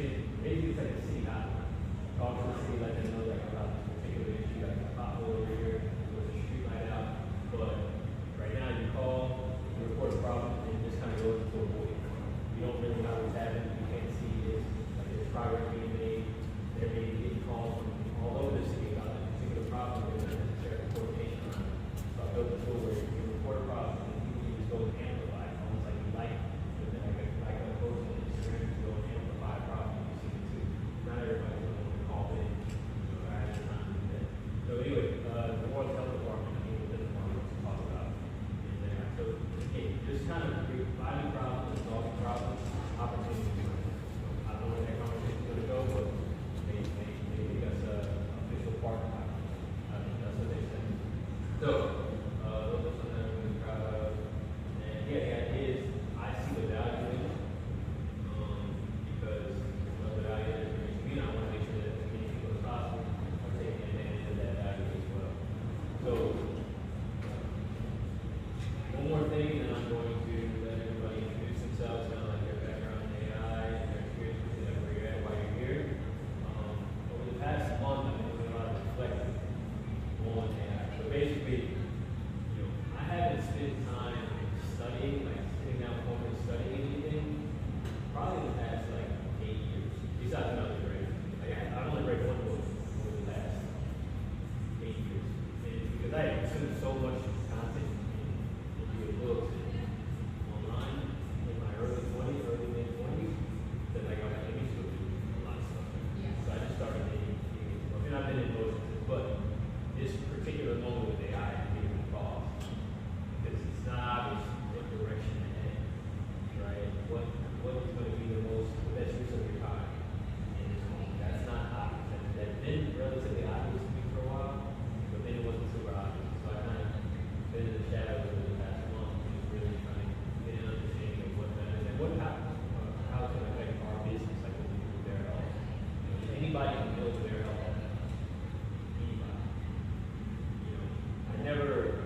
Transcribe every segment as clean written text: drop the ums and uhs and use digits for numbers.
basically it's like a city hotline. Call to the city, let them know like about this particular issue, like a pothole over here, with a street light out. But right now you call, you report a problem, and it just kind of goes into a void. You don't really know what's happening. You can't see this. Like there's progress being made. They're being getting calls from all over the city about this particular problem. There's not necessarily coordination on it. So I built a tool where you report a problem, and you can just go and amplify it, almost like you like, like a post on Instagram, you go and amplify a problem you see it too. Not everybody's going to call in. I have the time to do that. So anyway, the World Health Department, I think the department was talking about in there. So again, just kind of finding problems and solving problems, opportunities. I don't know where that conversation is going to go, but they make us a official partner. I think that's what they said. So those are something I'm really proud of. And yeah, the idea is I see the value in it because of the value that it brings to me, and I want to make sure that as many people as possible are taking advantage of that value as well. So one more thing, and I'm going to let everybody introduce themselves, kind of like their background in AI and their experience with it, where you're at while you're here. Over the past month, I've been doing a lot of reflecting on AI. So basically, I haven't spent time studying, like sitting down home and studying anything, probably the past like 8 years. Besides another grade. Like I've only read one book over the past 8 years. And because I had consumed so much content in books and online in my early 20s, early mid 20s, that like I was like, let me still do a lot of stuff. So I just started digging into books. And I've been in books, but this particular moment with AI is giving me pause. Because it's not obvious what direction to head, right? What is going to be the best use of your time in this moment? That's not obvious. That's been relatively obvious to me for a while, but then it wasn't super obvious. So I kind of been in the shadows over the past month, just really trying to get an understanding of what that is and how it's going to affect our business, like what we do with their health. Anybody can build their health. Anybody. I never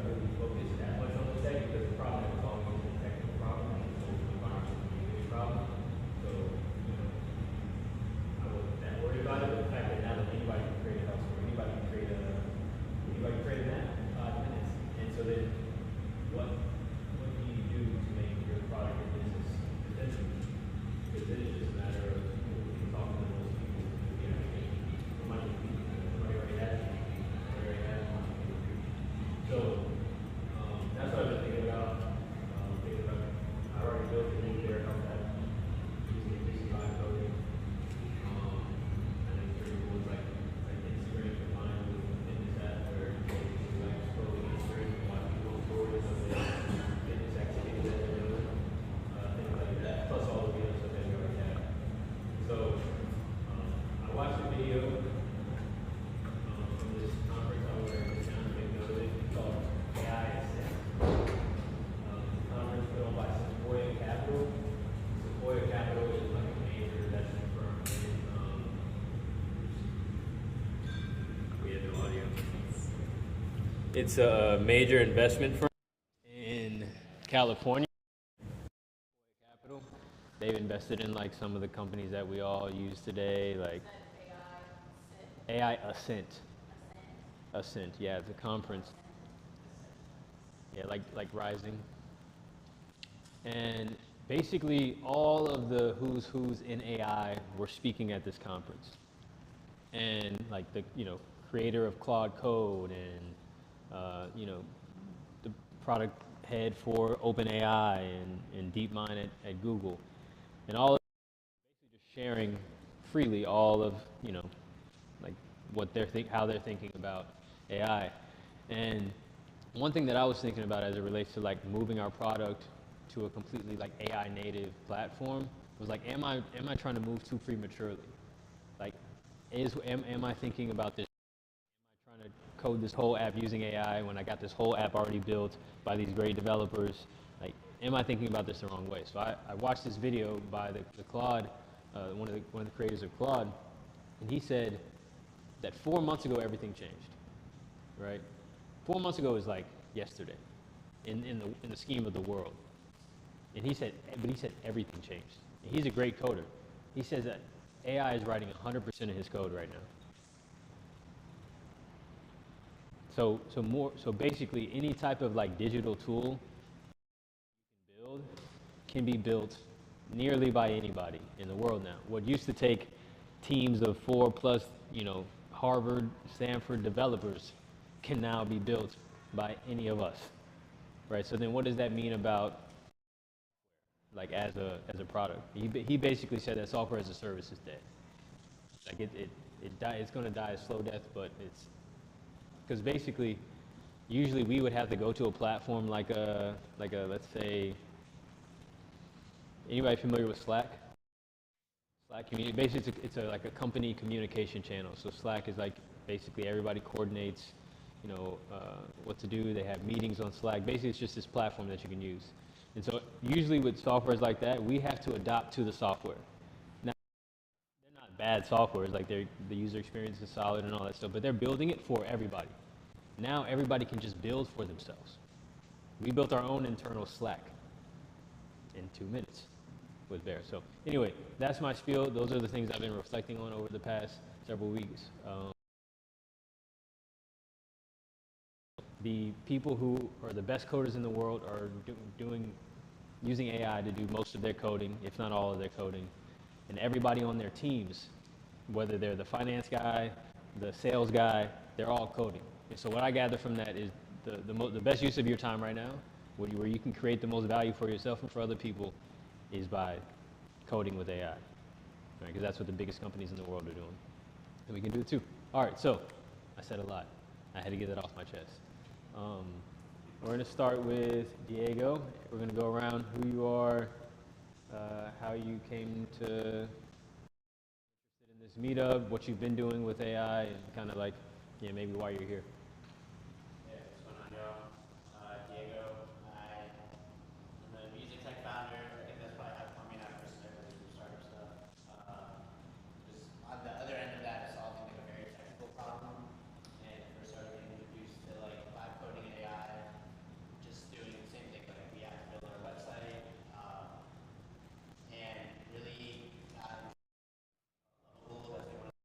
really focused that much on the tech because the problem was always a technical problem and it's always an environmental community problem. So, I wasn't that worried about it, but the fact that now that anybody can create a health score, anybody can create an app in 5 minutes. And so then what do you do to make your product or business potential? Because then it's just a matter of talking to those people to get somebody already has it. So that's what I've been thinking about. I already built a new bear health app using efficient coding. And it's pretty cool. It's like Instagram combined with a fitness app where you can like scroll Instagram and watch people's stories of their fitness activities that they're doing, things like that. Plus all the videos that they already have. So I watched a video from this conference I was at this town to make note of it. It's called AI Ascent. Conference put on by Sequoia Capital. Sequoia Capital is like a major investment firm in we had no audio. It's a major investment firm in California. Capital. They've invested in like some of the companies that we all use today, like AI Ascent. Ascent, yeah, it's a conference. Yeah, like Rising. And basically all of the who's in AI were speaking at this conference. And like the creator of Claude Code and the product head for OpenAI and DeepMind at Google. And all of basically just sharing freely all of like what how they're thinking about AI. And one thing that I was thinking about as it relates to like moving our product to a completely like AI native platform was like, am I trying to move too prematurely? Like, am I thinking about this? Am I trying to code this whole app using AI when I got this whole app already built by these great developers? Like, am I thinking about this the wrong way? So I watched this video by the Claude, one of the creators of Claude, and he said that 4 months ago everything changed, right? 4 months ago is like yesterday, in the scheme of the world. And he said everything changed. He's a great coder. He says that AI is writing 100% of his code right now. So basically any type of like digital tool you can build can be built nearly by anybody in the world now. What used to take teams of 4 plus, Harvard, Stanford developers can now be built by any of us, right? So then what does that mean about like as a product? He basically said that software as a service is dead. Like it's going to die a slow death, but it's because basically usually we would have to go to a platform like a let's say, anybody familiar with Slack? Slack community, basically like a company communication channel. So Slack is like basically everybody coordinates, what to do. They have meetings on Slack. Basically, it's just this platform that you can use. And so usually with softwares like that, we have to adapt to the software. Now, they're not bad softwares, like the user experience is solid and all that stuff, but they're building it for everybody. Now everybody can just build for themselves. We built our own internal Slack in 2 minutes with Bear. So anyway, that's my spiel. Those are the things I've been reflecting on over the past several weeks. The people who are the best coders in the world are using AI to do most of their coding, if not all of their coding. And everybody on their teams, whether they're the finance guy, the sales guy, they're all coding. And so what I gather from that is the best use of your time right now, where you can create the most value for yourself and for other people, is by coding with AI. Right? Because that's what the biggest companies in the world are doing. And we can do it too. All right, so I said a lot. I had to get that off my chest. We're going to start with Diego. We're going to go around who you are, how you came to interested in this meetup, what you've been doing with AI, and kind of like, maybe why you're here. Yeah, what's going on, y'all? Diego, I'm the music tech founder. I think that's probably how Kwame and I first met, with some startup stuff. Just on the other end of that is solving like a very technical problem, and first started getting introduced to like vibe coding and AI, just doing the same thing. Like we have to build our website, and really got cool as they want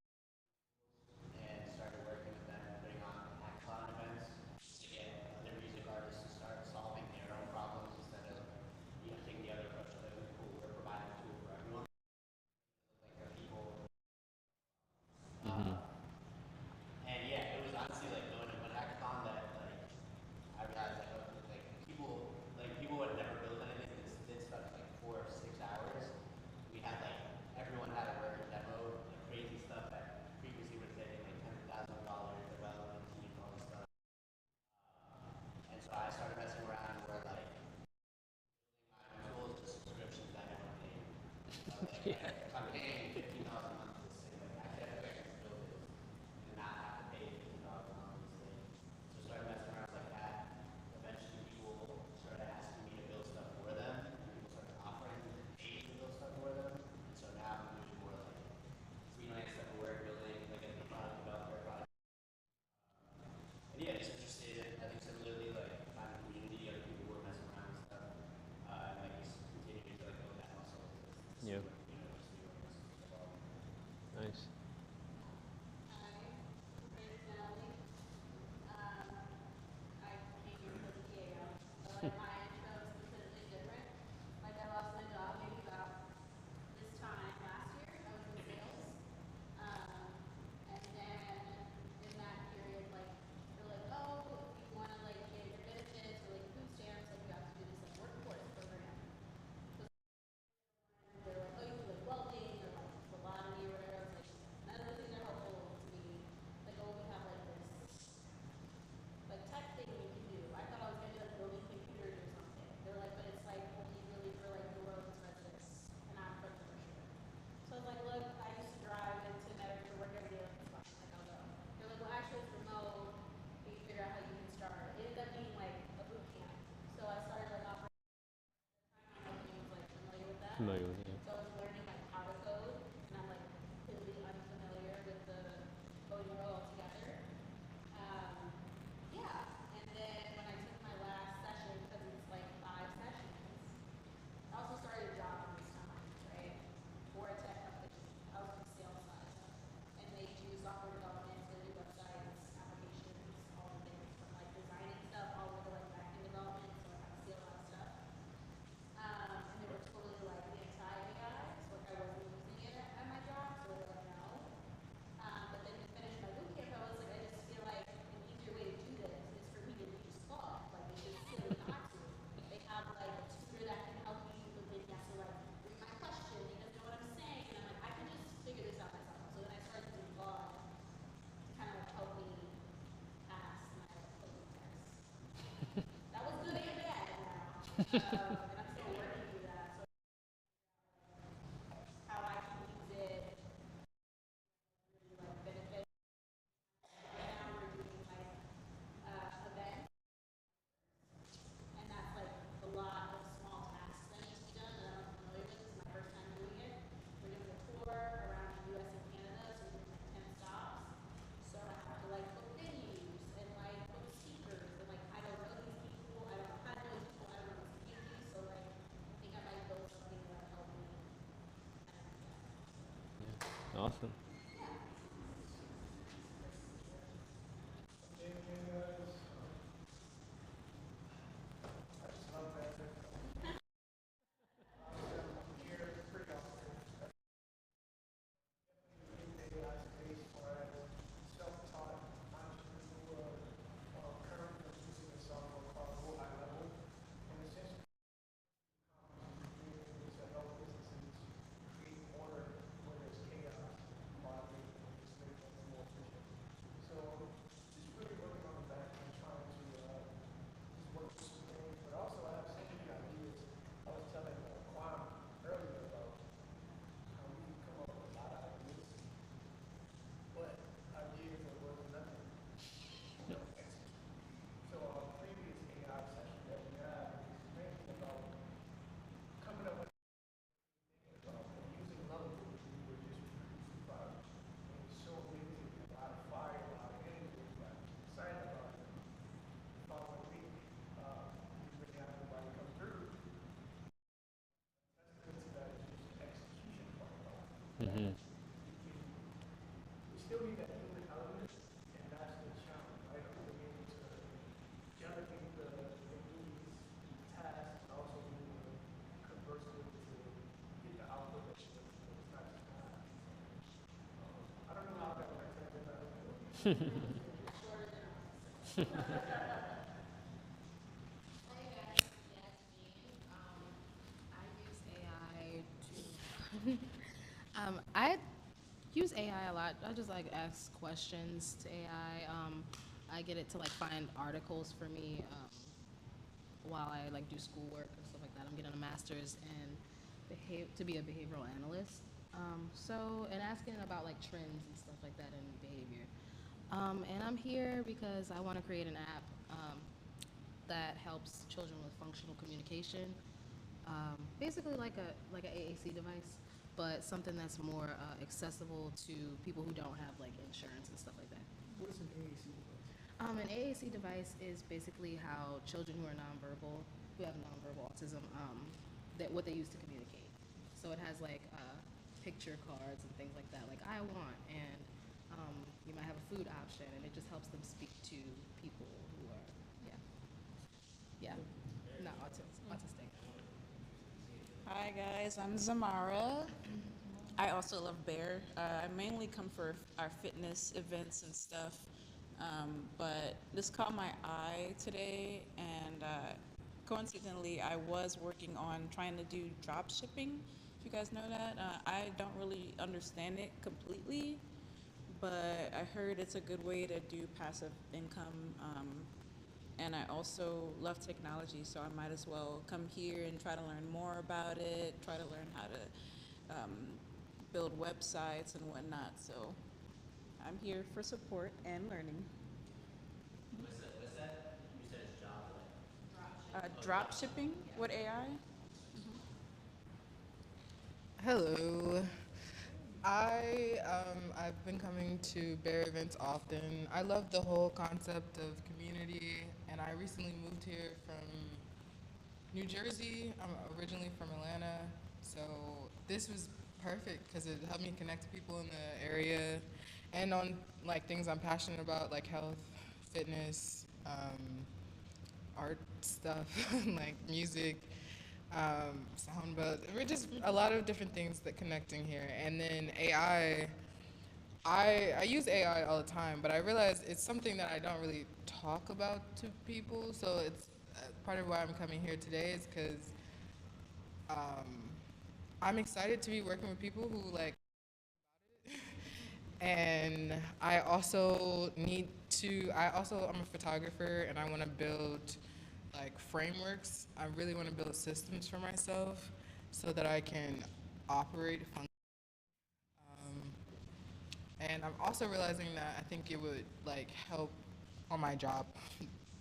and started working with them, putting on hackathon events to get other music artists to start solving their own problems instead of taking the other approach of like, cool, we're providing a tool for everyone. Like the people. And yeah, it was honestly like going to one hackathon that like I realized like people would have never built anything. This stuff like 4 or 6 hours. We had like everyone had a working demo, like crazy stuff that previously was taking like $10,000 development team, all this stuff. And so I started messing around where like my tools to subscriptions that I don't pay. If I'm paying $15 a month for this thing, like I can build it and not have to pay $15 a month for this thing. So started messing around like that. Eventually people started asking me to build stuff for them, and people started offering to pay to build stuff for them. And so now I'm doing more like freelance type of work, building like a product developer, product. And yeah, just interested. I think similarly, like finding community, other people who are messing around with stuff, and like just continuing to like build that muscle. Yeah. Just new evolve. Nice. Familiar with it. And I'm still working through that. So how I can use it to like benefit. Right now we're doing like events, and that's like a lot of small tasks that need to be done that I'm unfamiliar with. This is my first time doing it. We're doing a tour around the U.S. and Canada, so we're doing like 10 stops. So I have to like book venues and like book speakers, and like I don't know these people, I don't know how to know these people, I don't know these communities. So like I think I might build something that will help me kind of do that. Awesome. Mm-hmm. Hey guys, yes, Jean. I use AI to. I use AI a lot. I just like ask questions to AI. I get it to like find articles for me while I like do schoolwork and stuff like that. I'm getting a master's in to be a behavioral analyst. And asking about like trends and stuff like that in behavior. And I'm here because I want to create an app that helps children with functional communication. Basically like an AAC device, but something that's more accessible to people who don't have like insurance and stuff like that. What is an AAC device? An AAC device is basically how children who are nonverbal, who have nonverbal autism, that what they use to communicate. So it has like picture cards and things like that, like I want, and you might have a food option, and it just helps them speak to people who are, yeah, not autistic. Hi guys, I'm Zamara. I also love Bear. I mainly come for our fitness events and stuff, but this caught my eye today, and coincidentally, I was working on trying to do drop shipping. If you guys know that, I don't really understand it completely, but I heard it's a good way to do passive income. And I also love technology, so I might as well come here and try to learn more about it, try to learn how to build websites and whatnot. So I'm here for support and learning. What's that? You said it's job what? Drop shipping with AI. Hello. I've been coming to bear events often. I love the whole concept of community, and I recently moved here from New Jersey. I'm originally from Atlanta, so this was perfect because it helped me connect to people in the area, and on like things I'm passionate about, like health, fitness, art stuff, like music, sound, but we're just a lot of different things that connecting here. And then AI, I use AI all the time, but I realize it's something that I don't really talk about to people. So it's part of why I'm coming here today is because I'm excited to be working with people who like. And I also I'm a photographer and I want to build like frameworks. I really want to build systems for myself so that I can operate. And I'm also realizing that I think it would like help on my job,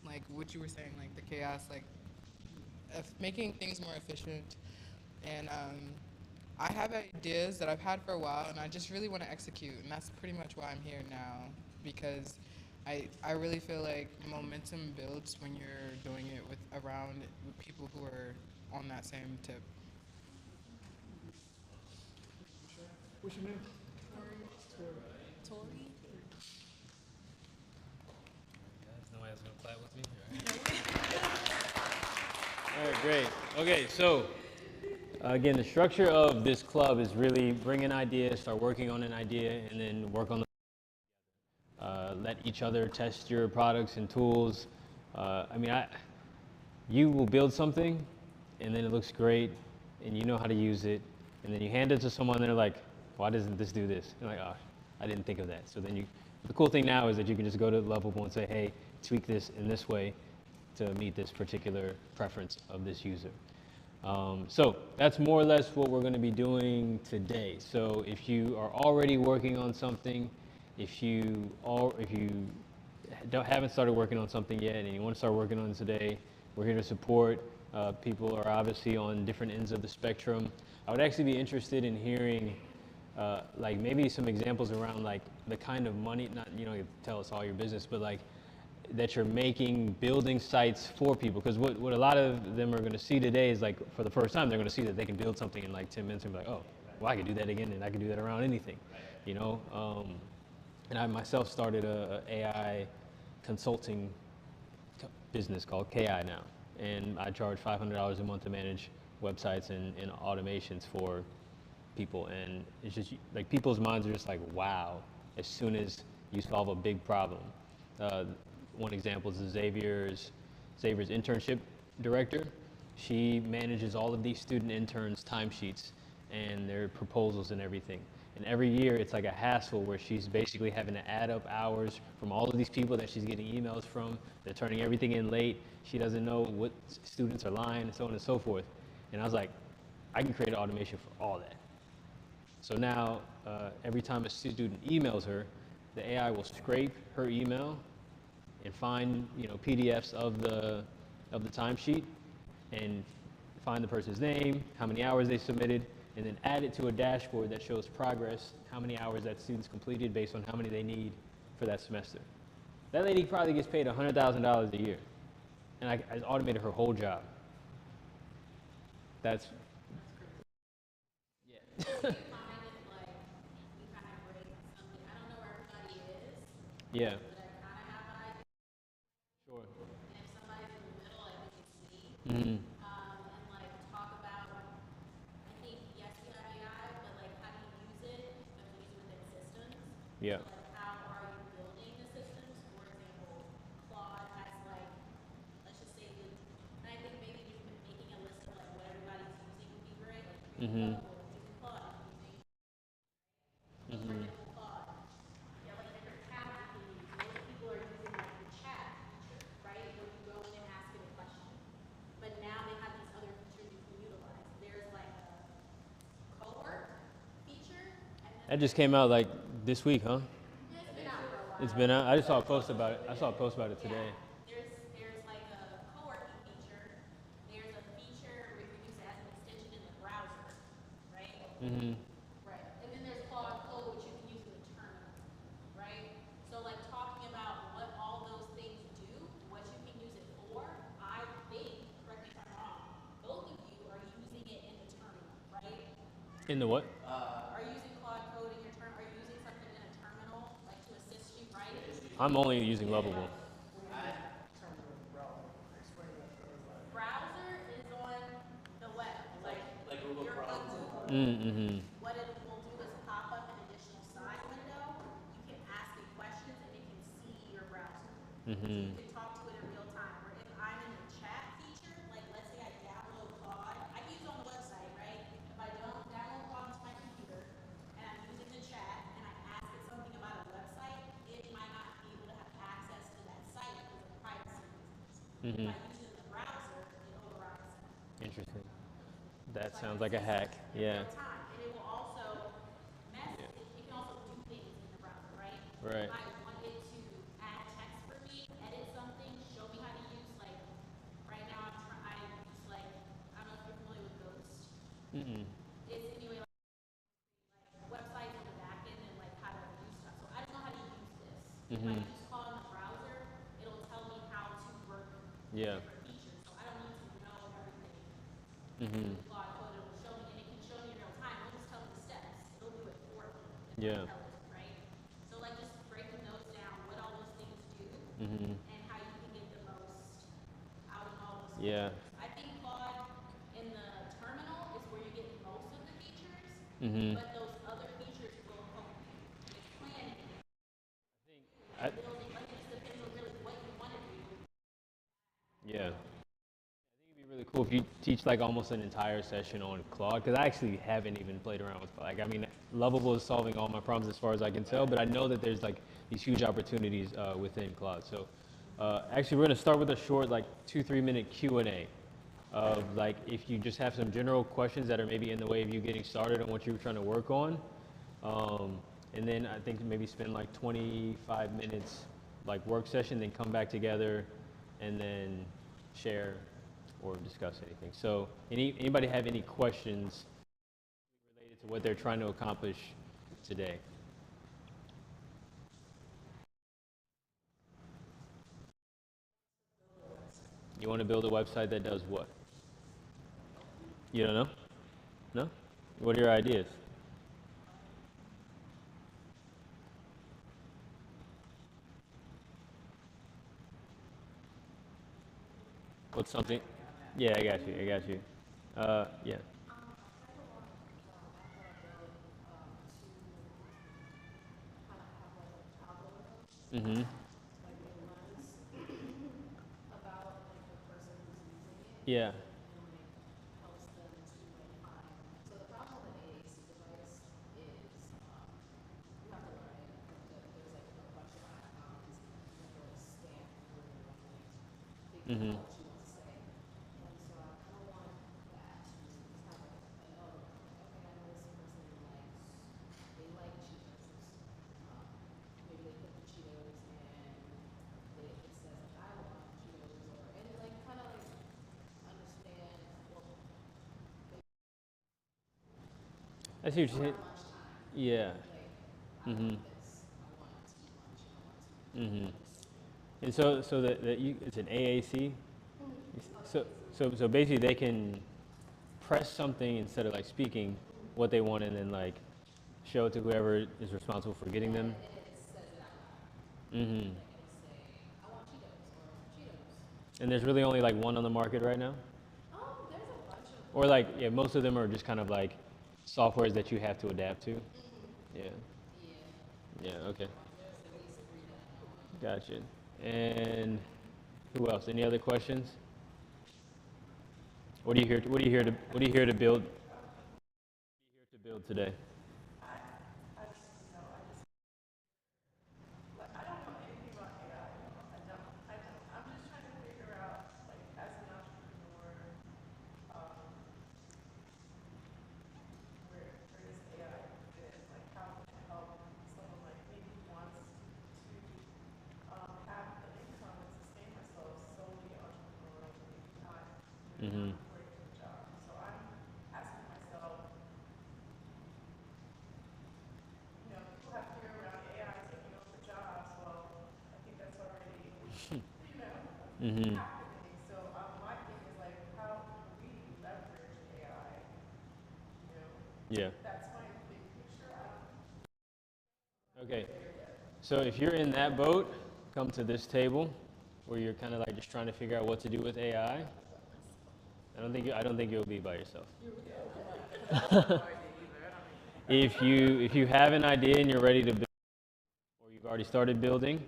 like what you were saying, like the chaos, like making things more efficient. And I have ideas that I've had for a while, and I just really want to execute. And that's pretty much why I'm here now, because I really feel like momentum builds when you're doing it with around with people who are on that same tip. What's your name? Tori? Nobody's gonna clap with me. All right, great. Okay, so again, the structure of this club is really bring an idea, start working on an idea, and then work on the let each other test your products and tools. You will build something, and then it looks great, and you know how to use it, and then you hand it to someone, and they're like, "Why doesn't this do this?" And like, "Oh, I didn't think of that." So then the cool thing now is that you can just go to Lovable and say, "Hey, tweak this in this way to meet this particular preference of this user." So that's more or less what we're going to be doing today. So if you are already working on something, if you haven't started working on something yet and you want to start working on it today, we're here to support. People are obviously on different ends of the spectrum. I would actually be interested in hearing like maybe some examples around like the kind of money, not, you know, tell us all your business, but like that you're making building sites for people. Because what a lot of them are going to see today is like for the first time, they're going to see that they can build something in like 10 minutes and be like, oh, well, I can do that again, and I can do that around anything, you know? And I myself started a AI consulting business called KI now. And I charge $500 a month to manage websites and automations for people. And it's just like people's minds are just like, wow, as soon as you solve a big problem. One example is Xavier's internship director. She manages all of these student interns' timesheets and their proposals and everything. And every year it's like a hassle where she's basically having to add up hours from all of these people that she's getting emails from. They're turning everything in late. She doesn't know what students are lying and so on and so forth. And I was like, I can create an automation for all that. So now every time a student emails her, the AI will scrape her email and find, you know, PDFs of the timesheet and find the person's name, how many hours they submitted, and then add it to a dashboard that shows progress, how many hours that student's completed based on how many they need for that semester. That lady probably gets paid $100,000 a year, and I automated her whole job. That's yeah. Yeah. Sure. Mm-hmm. Yeah. Mm-hmm. Mm-hmm. That just came out like this week, huh? It's been out. I just saw a post about it. I saw a post about it today. Mm-hmm. In the what? I'm only using Lovable. Mm-hmm. Mm-hmm. Mm-hmm. Sounds like a hack. Yeah. real time, and it will also it can also do things in the browser, right? Right. If I want it to add text for me, edit something, show me how to use like right now I use like I don't know if you're familiar with Ghost. Mm-mm. It's anyway like websites on the back end and like how to use stuff. So I don't know how to use this. If I use call in the browser, it'll tell me how to work Yeah. different features. So I don't need to know everything. Mm-hmm. Claude Code, it will show me, and it can show me in real time. It'll just tell me the steps. It'll do it for me. If Yeah. I tell it, right? So like just breaking those down, what all those things do, Mm-hmm. and how you can get the most out of all those Yeah. features. I think Claude in the terminal is where you get most of the features, Mm-hmm. but those other features will help you with planning, I, building. Like it just depends on really what you want to do. yeah. It'd be really cool if you teach like almost an entire session on Claude, because I actually haven't even played around with Claude. Like, I mean, Lovable is solving all my problems as far as I can tell, but I know that there's like these huge opportunities within Claude. So actually, we're gonna start with a short, like 2-3 minute Q&A of like if you just have some general questions that are maybe in the way of you getting started on what you're trying to work on. And then I think maybe spend like 25 minutes like work session, then come back together and then share or discuss anything. So anybody have any questions related to what they're trying to accomplish today? You want to build a website that does what? You don't know? No? What are your ideas? What's something? Yeah, I got you. I got you. Yeah. Mm-hmm. Yeah. Mm-hmm. I see what you're saying. Yeah. Mm-hmm. Mm-hmm. And so that you, it's an AAC. So basically they can press something instead of like speaking what they want and then like show it to whoever is responsible for getting them. Mm-hmm. And there's really only like one on the market right now? Or like, yeah, most of them are just kind of like softwares that you have to adapt to? Yeah. Yeah, okay. Gotcha. And who else? Any other questions? What are you here to, what are you here to build? What are you here to build today? Mm-hmm. Mm-hmm. Yeah. Okay. So if you're in that boat, come to this table where you're kind of like just trying to figure out what to do with AI. I don't think you'll be by yourself. If you have an idea and you're ready to build, or you've already started building,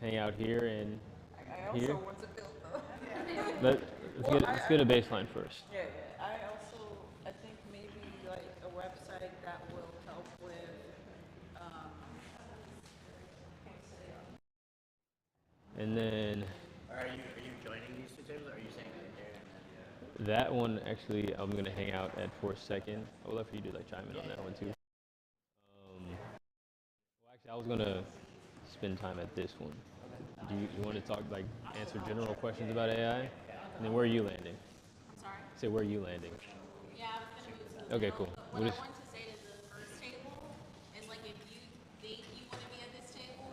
hang out here and here. Want to build though. Let's get a baseline first. Yeah, yeah. I think maybe like a website that will help with, um, And then Are you joining these two tables, or are you saying that they're in That one actually, I'm gonna hang out at for a second. I would love for you to like chime in on that one too. Well, actually, I was gonna spend time at this one. Do you want to talk like answer general questions about AI, and then where are you landing? I'm sorry? Say where are you landing? Yeah, I was gonna move to the Okay, middle, cool. but What what I is? want to say to the first table is like if you think you wanna be at this table,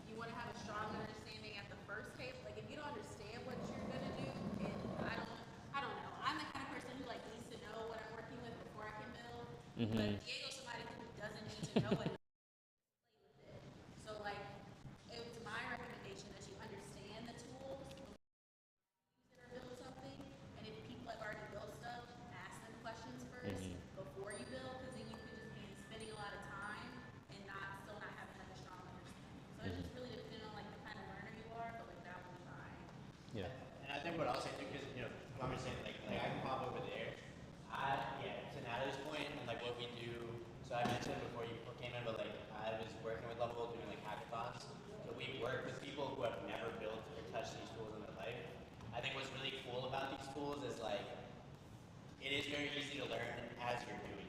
you wanna have a strong understanding at the first table. Like if you don't understand what you're gonna do, and I don't know. I'm the kind of person who like needs to know what I'm working with before I can build. But Diego's somebody who doesn't need to know it. So like, it's my recommendation that you understand the tools or build something, and if people have already built stuff, ask them questions first before you build, because then you could just be spending a lot of time and still not having like a strong understanding. So it just really depends on like the kind of learner you are, but like that would be fine. Yeah. And I think what I'll say too, because I'm just saying like I can pop over there. To Natalie's point and like what we do. So I mentioned before you came in, but like I was working with Level doing like hackathons. So we work with people who have never built or touched these tools in their life. I think what's really cool about these tools is like it is very easy to learn as you're doing.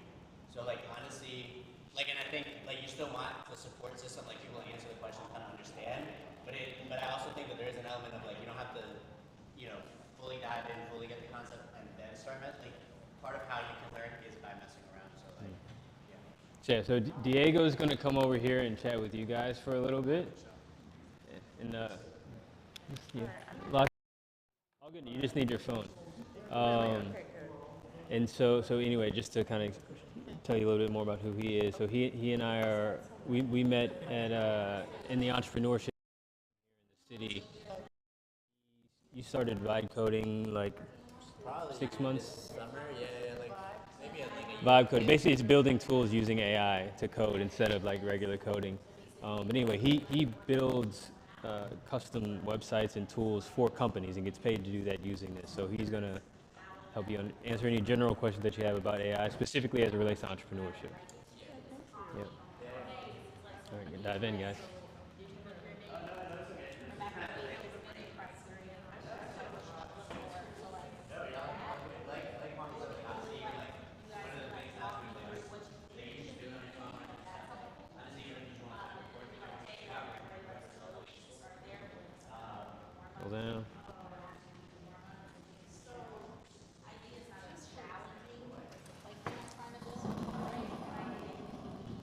So like honestly, like and I think like you still want the support system, like people to answer the questions, kind of understand. But I also think that there is an element of like you don't have to, fully dive in, fully get the concept, and then start like part of how you can learn is by messing around. So like Yeah. So Diego's gonna come over here and chat with you guys for a little bit, and yeah. All good. You just need your phone. And so anyway, just to kind of tell you a little bit more about who he is. So he and I we met at in the entrepreneurship in the city. You started vibe coding like probably 6 months. summer, like maybe like a Vibe coding. Basically, it's building tools using AI to code instead of like regular coding. But anyway, he builds custom websites and tools for companies and gets paid to do that using this. So he's gonna help you answer any general questions that you have about AI, specifically as it relates to entrepreneurship. Yep. All right, gonna dive in, guys. Hold down.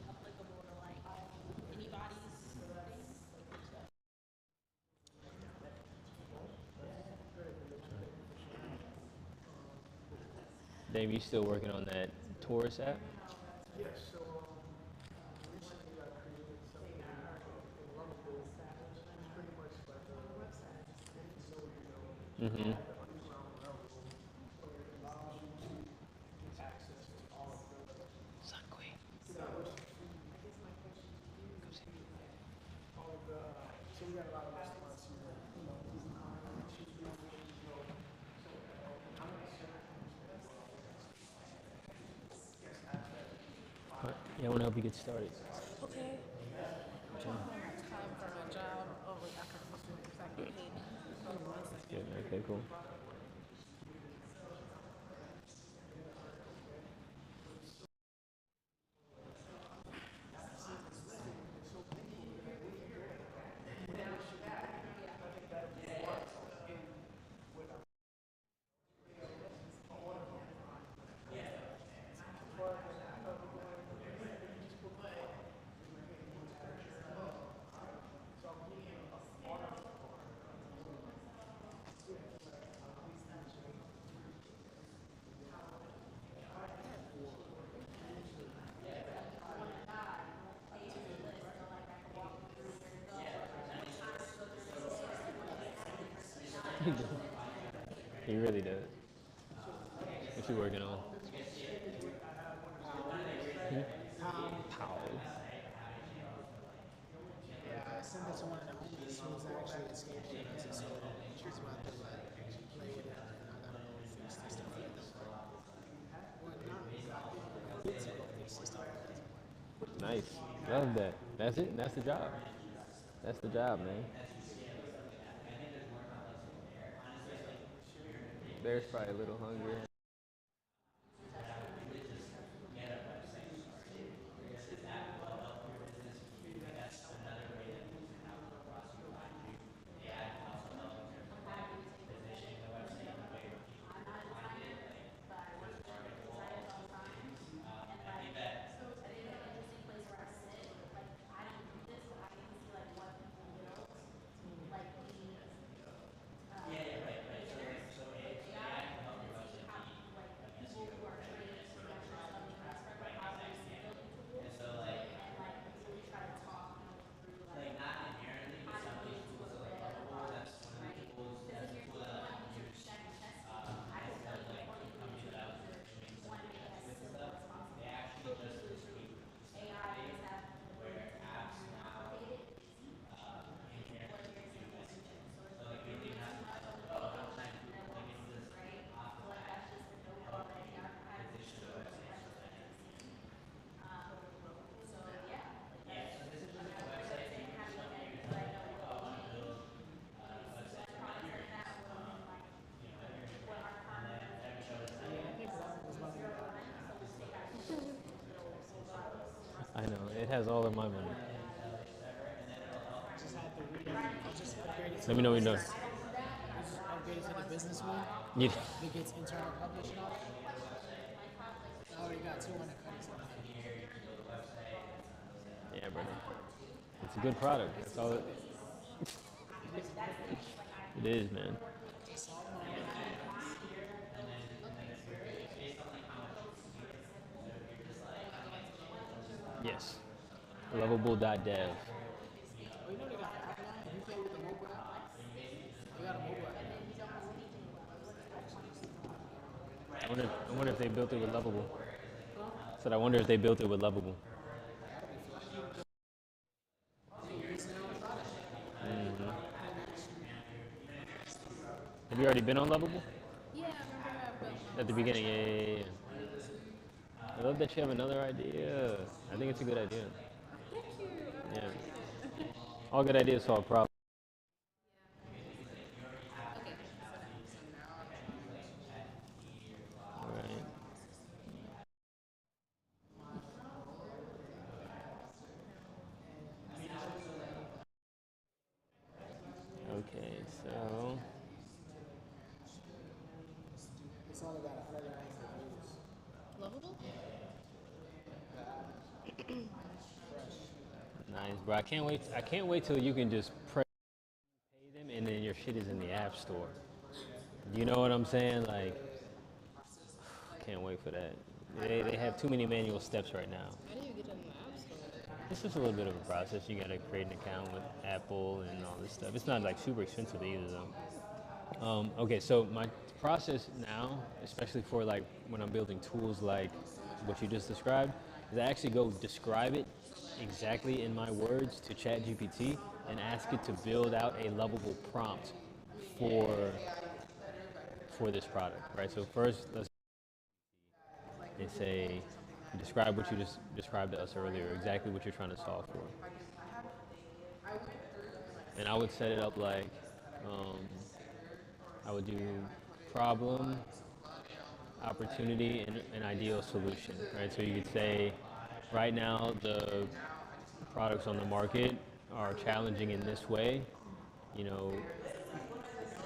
Applicable to like anybody's thing. Dave, you still working on that Taurus app? Yes, so recently I created something in Lovable. It's pretty much like a facility Mm-hmm. at the underground level where it allows you to get access to all of the Sun Queen. all of the so we got a lot of restaurants here, cheese Yeah, I want to help you get started. Okay. Time for my job. Oh, wait, I can paid. Hold on 1 second. Yeah, okay, cool. He really does. What you working on? Pow. I sent it to one of the homies who was actually escaped from us, so she was about to like actually play with it, and I got her fix the stuff that doesn't work. Well, not bits of it, fix the stuff that doesn't work. Nice. Love that. That's it. That's the job. That's the job, man. Bear's probably a little hungry. Yeah, I think that was money about I know, it has all of my money. just had to I just upgraded to Let the me know when you're done. business. I just upgraded to the business one. Yeah. That gets internal publish and all that. I already got 200 credits on that. Yeah, brother. It's a good product. That's all It is a good one. it is, man. It's all money. Yes. Lovable.dev. Oh, you know they got an app now? If you play with the mobile app, they got a mobile app now. I wonder if they built it with Lovable. Said I wonder if they built it with Lovable. That'll be fly. They releasing their own product. Put in action. Have you already been on Lovable? Yeah, I remember I built At the one. beginning, yeah. I love that you have another idea. I think it's a good idea. Thank you. I Yeah. appreciate it. All good ideas solve problems. Okay. All right. Okay, so It's only got 190 reviews. Lovable? nice, bro. I can't wait till you can just pay them and then your shit is in the app store. You know what I'm saying? Like, can't wait for that. They have too many manual steps right now. How do you get in the app store? It's just a little bit of a process. You gotta create an account with Apple and all this stuff. It's not like super expensive either though. Okay, so my process now, especially for like when I'm building tools like what you just described, is I actually go describe it exactly in my words to ChatGPT and ask it to build out a lovable prompt for for this product, right? So first, let's and say, describe what you just described to us earlier, exactly what you're trying to solve for. And I would set it up like, um, I would do problem, opportunity, and an ideal solution, right? So you could say, right now the products on the market are challenging in this way. You know,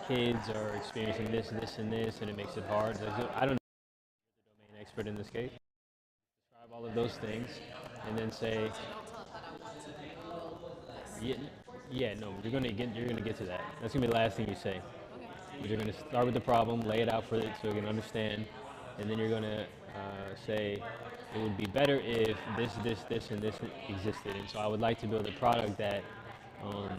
kids are experiencing this, this, and this, and it makes it hard. I don't know, domain expert in this case. Describe all of those things, and then say, yeah, yeah, no, you're gonna get to that. That's gonna be the last thing you say. But you're gonna start with the problem, lay it out for it so it can understand, and then you're gonna say it would be better if this, this, this, and this existed. And so I would like to build a product that um,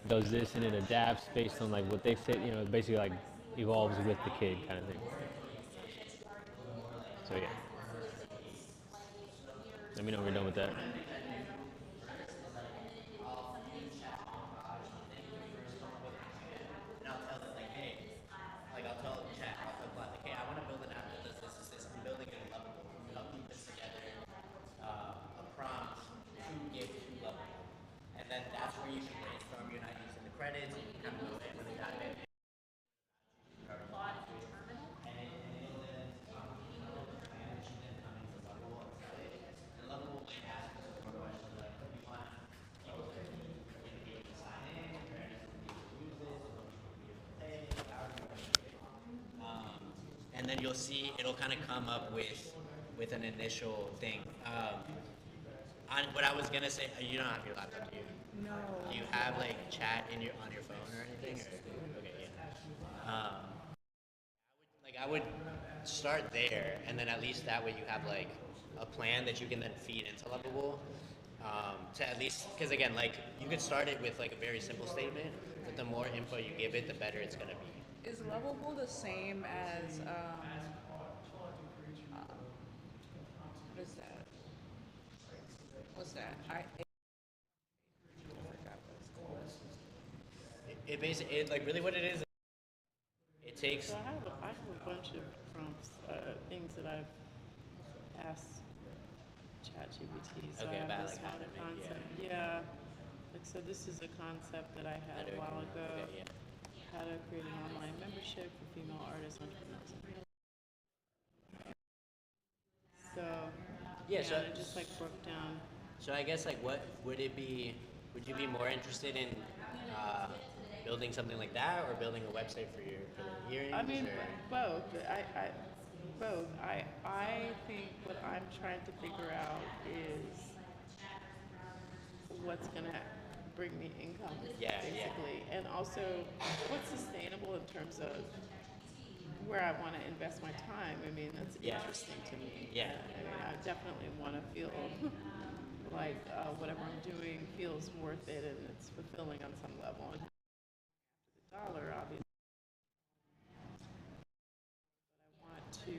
does this and it adapts based on like what they say. You know, basically like evolves with the kid kind of thing. So yeah, let me know when you're done with that. And I'll tell them like, hey, like I'll tell chat, I'll tell Vlad, like, hey, I want to build an app that does this, this, this. I'm building it in Lovable. Help me put together a prompt to give to Lovable. And then that's where you can brainstorm. You're not using the credits. You can kind of go in with a dive in. and then you'll see it'll kind of come up with an initial thing. On what I was gonna say, you don't have your laptop, do you? No. Do you have like chat in your on your phone or anything? Or, okay, yeah. Like I would start there, and then at least that way you have like a plan that you can then feed into Lovable. To at least, because again, like you could start it with like a very simple statement, but the more info you give it, the better it's gonna be. Is Lovable the same as what is that? What's that? I forgot what it's called. It basically, like really what it is, it takes. So I have a bunch of prompts, things that I've asked ChatGPT. So Okay, I have about this like how one to make, concept. Yeah. Like, so this is a concept that I had a while ago. Okay, yeah. How to create an online membership for female artists, entrepreneurs. So Yeah, so it just like broke down. So I guess like what would it be? Would you be more interested in building something like that, or building a website for the hearings? I mean, or? both. Both. I think what I'm trying to figure out is what's gonna bring me income, Yeah, basically, and also what's sustainable in terms of where I want to invest my time. I mean, that's interesting to me. Yeah. I mean, I definitely want to feel like whatever I'm doing feels worth it and it's fulfilling on some level. And the dollar, obviously, I want to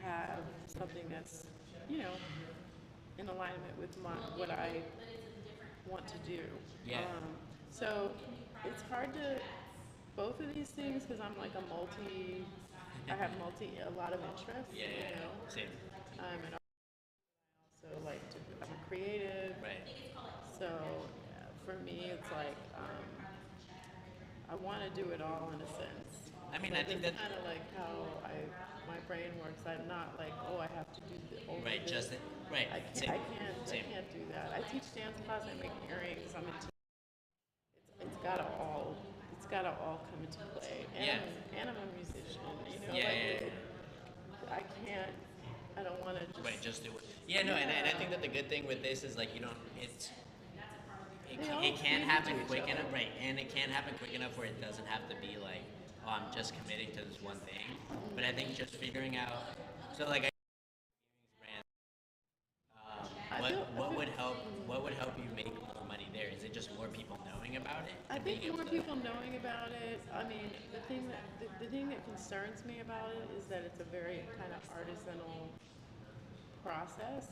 have something that's, in alignment with what I want to do. Yeah. So it's hard to both of these things because I'm like I have a lot of interests. Yeah. Same. And also like I'm a creative. Right. So for me, it's like I want to do it all in a sense. I mean, But I think that's that. kind of like how my brain works. I'm not like, oh, I have to do Right. this. Right. I Same. can't do that. I teach dance class. I make earrings. It's gotta all come into play. And I'm a musician. I can't. I don't want to just. Right. Just do it. Yeah. No. And I think that the good thing with this is like you don't. It can't happen quick enough. Right. And it can't happen quick enough where it doesn't have to be like, oh, I'm just committing to this one thing. But I think just figuring out. So like. What would help you make more money there? Is it just more people knowing about it? I think more people knowing about it. I mean, the thing that concerns me about it is that it's a very kind of artisanal process.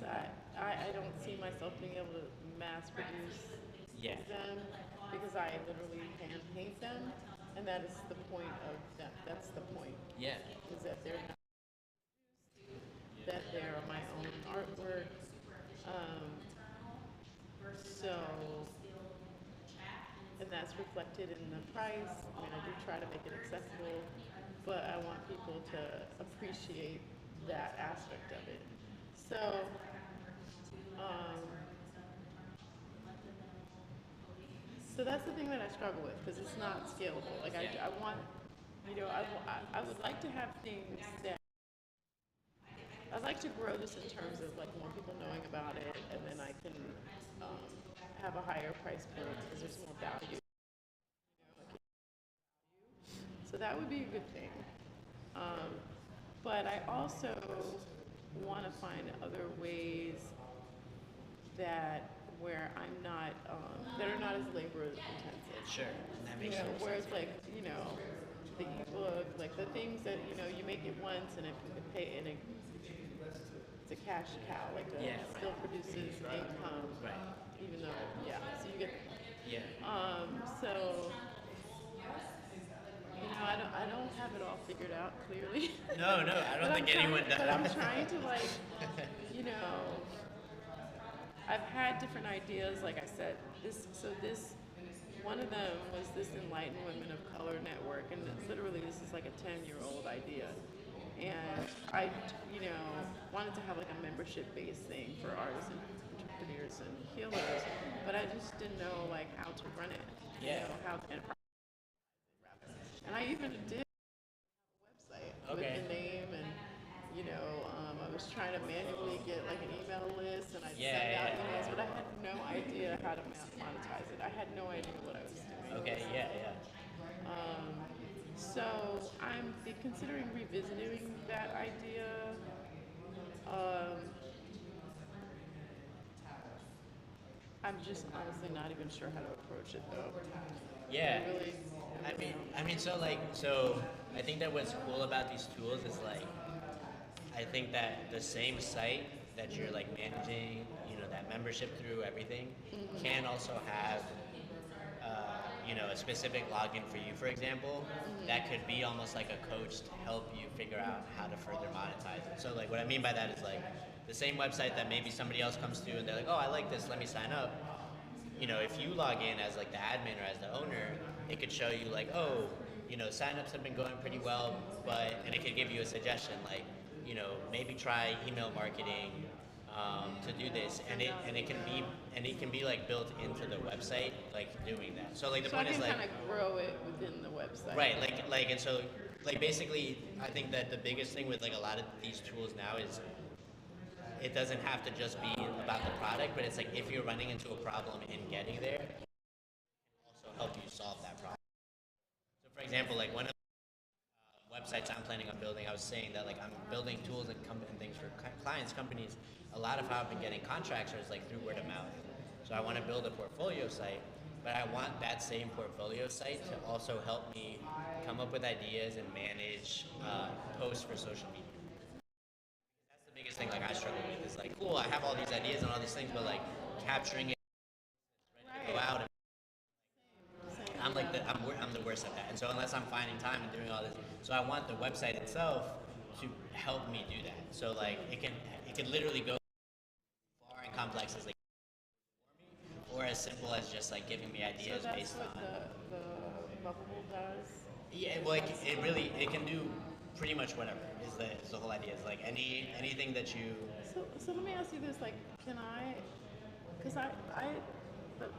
I don't see myself being able to mass produce them because I literally hand paint them, and that is the point of them. That's the point. Yeah. Is that they're not that they're my own artwork. So, and that's reflected in the price. I mean, I do try to make it accessible, but I want people to appreciate that aspect of it. So, so that's the thing that I struggle with because it's not scalable. Like I want, I would like to have things that I'd like to grow this in terms of like more people knowing about it, and then I can have a higher price point because there's more value. So that would be a good thing. But I also want to find other ways where I'm not that are not as labor intensive. Sure. That makes sense. Where it's like the ebook, like the things that you make it once and it pay and it's a cash cow, like still produces income. Right. Even though, so you get. Yeah. So, I don't have it all figured out clearly. No, I don't think anyone does. But I'm trying to I've had different ideas. Like I said, one of them was this Enlightened Women of Color Network, and literally this is like a 10-year-old idea. And I, wanted to have like a membership-based thing for artists and entrepreneurs and healers, but I just didn't know like how to run it. Yeah. And I even did a website. get like an email list and I'd Yeah, send out yeah. emails, but I had no idea how to monetize it. I had no idea what I was doing. Okay, yeah, yeah. So I'm considering revisiting that idea. Um, I'm just honestly not even sure how to approach it though. Yeah. I really, So I think that what's cool about these tools is like, I think that the same site that you're like managing, that membership through everything, can also have, a specific login for you, for example, that could be almost like a coach to help you figure out how to further monetize it. So like what I mean by that is like the same website that maybe somebody else comes to and they're like, oh, I like this, let me sign up. If you log in as like the admin or as the owner, it could show you like, oh, signups have been going pretty well, and it could give you a suggestion like, maybe try email marketing to do this, and it can be like built into the website, like doing that. So like the so I point can is like, kind of grow it within the website. right, and so like basically, I think that the biggest thing with like a lot of these tools now is it doesn't have to just be about the product, but it's like if you're running into a problem in getting there, it can also help you solve that problem. So for example, like one of the websites I'm planning on building, I was saying that like I'm building tools and things for clients, companies. A lot of how I've been getting contracts is like through word of mouth. So I want to build a portfolio site, but I want that same portfolio site to also help me come up with ideas and manage posts for social media. That's the biggest thing like I struggle with is like, cool, I have all these ideas and all these things, but like capturing it, ready to go out. I'm the worst at that, and so unless I'm finding time and doing all this, so I want the website itself to help me do that. So like it can literally go far and complex as like, or as simple as just like giving me ideas So that's based what on. the bubble does. Yeah, well, it can do pretty much whatever. Is the whole idea? Is like anything that you. So let me ask you this: like, can I? Because but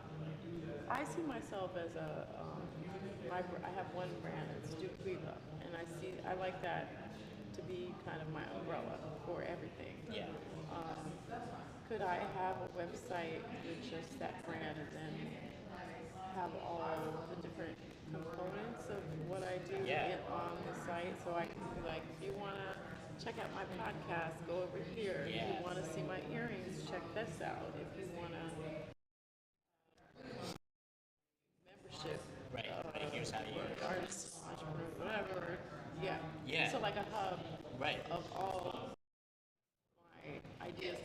I see myself as I have one brand, it's Duquiva, and I like that to be kind of my umbrella for everything. Yeah. Could I have a website with just that brand and then have all the different components of what I do on the site, so I can be like, if you want to check out my podcast, go over here. If you want to see my earrings, check this out. If you want to membership, Right. Here's how you. artist, entrepreneur, whatever. Yeah. Yeah. So like a hub Right. of all my ideas.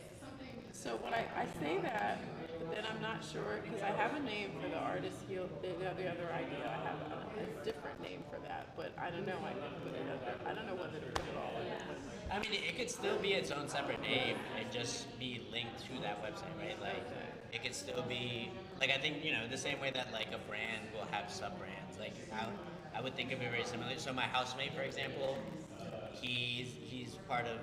So when I say that, but then I'm not sure because I have a name for the artist heal. The other idea I have a different name for that, but I don't know. I can put it under. I don't know whether to put it all under. I mean, it could still be its own separate name and just be linked to that website, right? Like, it could still be like I think the same way that like a brand will have sub brands. Like I would think of it very similarly. So my housemate, for example, he's part of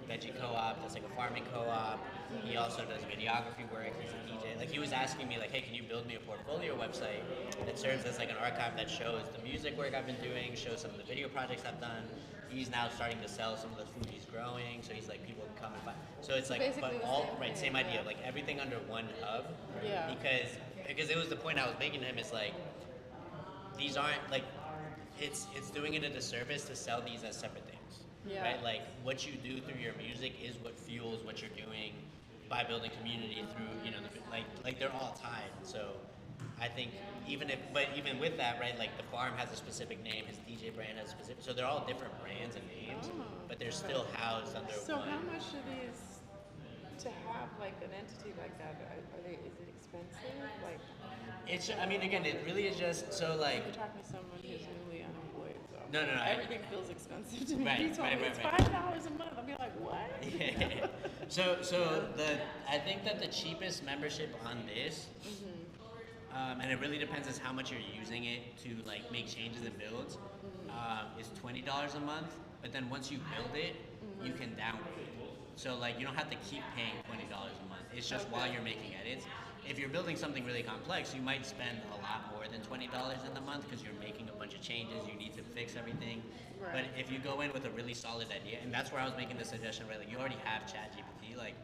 veggie co-op. That's like a farming co-op. He also does videography work. He's a DJ. Like he was asking me like, hey, can you build me a portfolio website that serves as like an archive that shows the music work I've been doing, shows some of the video projects I've done. He's now starting to sell some of the food he's growing, so he's like people can come and find. So it's like, Basically but the all same right, thing, same idea, yeah. like everything under one hub. Yeah. Because it was the point I was making to him is like these aren't like it's doing it a disservice to sell these as separate things. Yeah. Right? Like what you do through your music is what fuels what you're doing by building community through like they're all tied. So I think even with that, right, like the farm has a specific name, his DJ brand has a specific, so they're all different brands and names, but they're still housed under So one. how much are these to have like an entity like that? Is it expensive? Like I mean, again, it really is just so like. you're talking to someone who's newly unemployed, so No. everything feels expensive to me. Right, He told right, me right, it's right. $5 a month. I'll be like, what? I think that the cheapest membership on this, and it really depends on how much you're using it to like make changes and builds, is $20 a month. But then once you build it, you can downgrade. So like you don't have to keep paying $20 a month. It's just while you're making edits. if you're building something really complex, you might spend a lot more than $20 in the month because you're making a bunch of changes. You need to fix everything. Right. But if you go in with a really solid idea, and that's where I was making the suggestion, right? Like you already have ChatGPT, like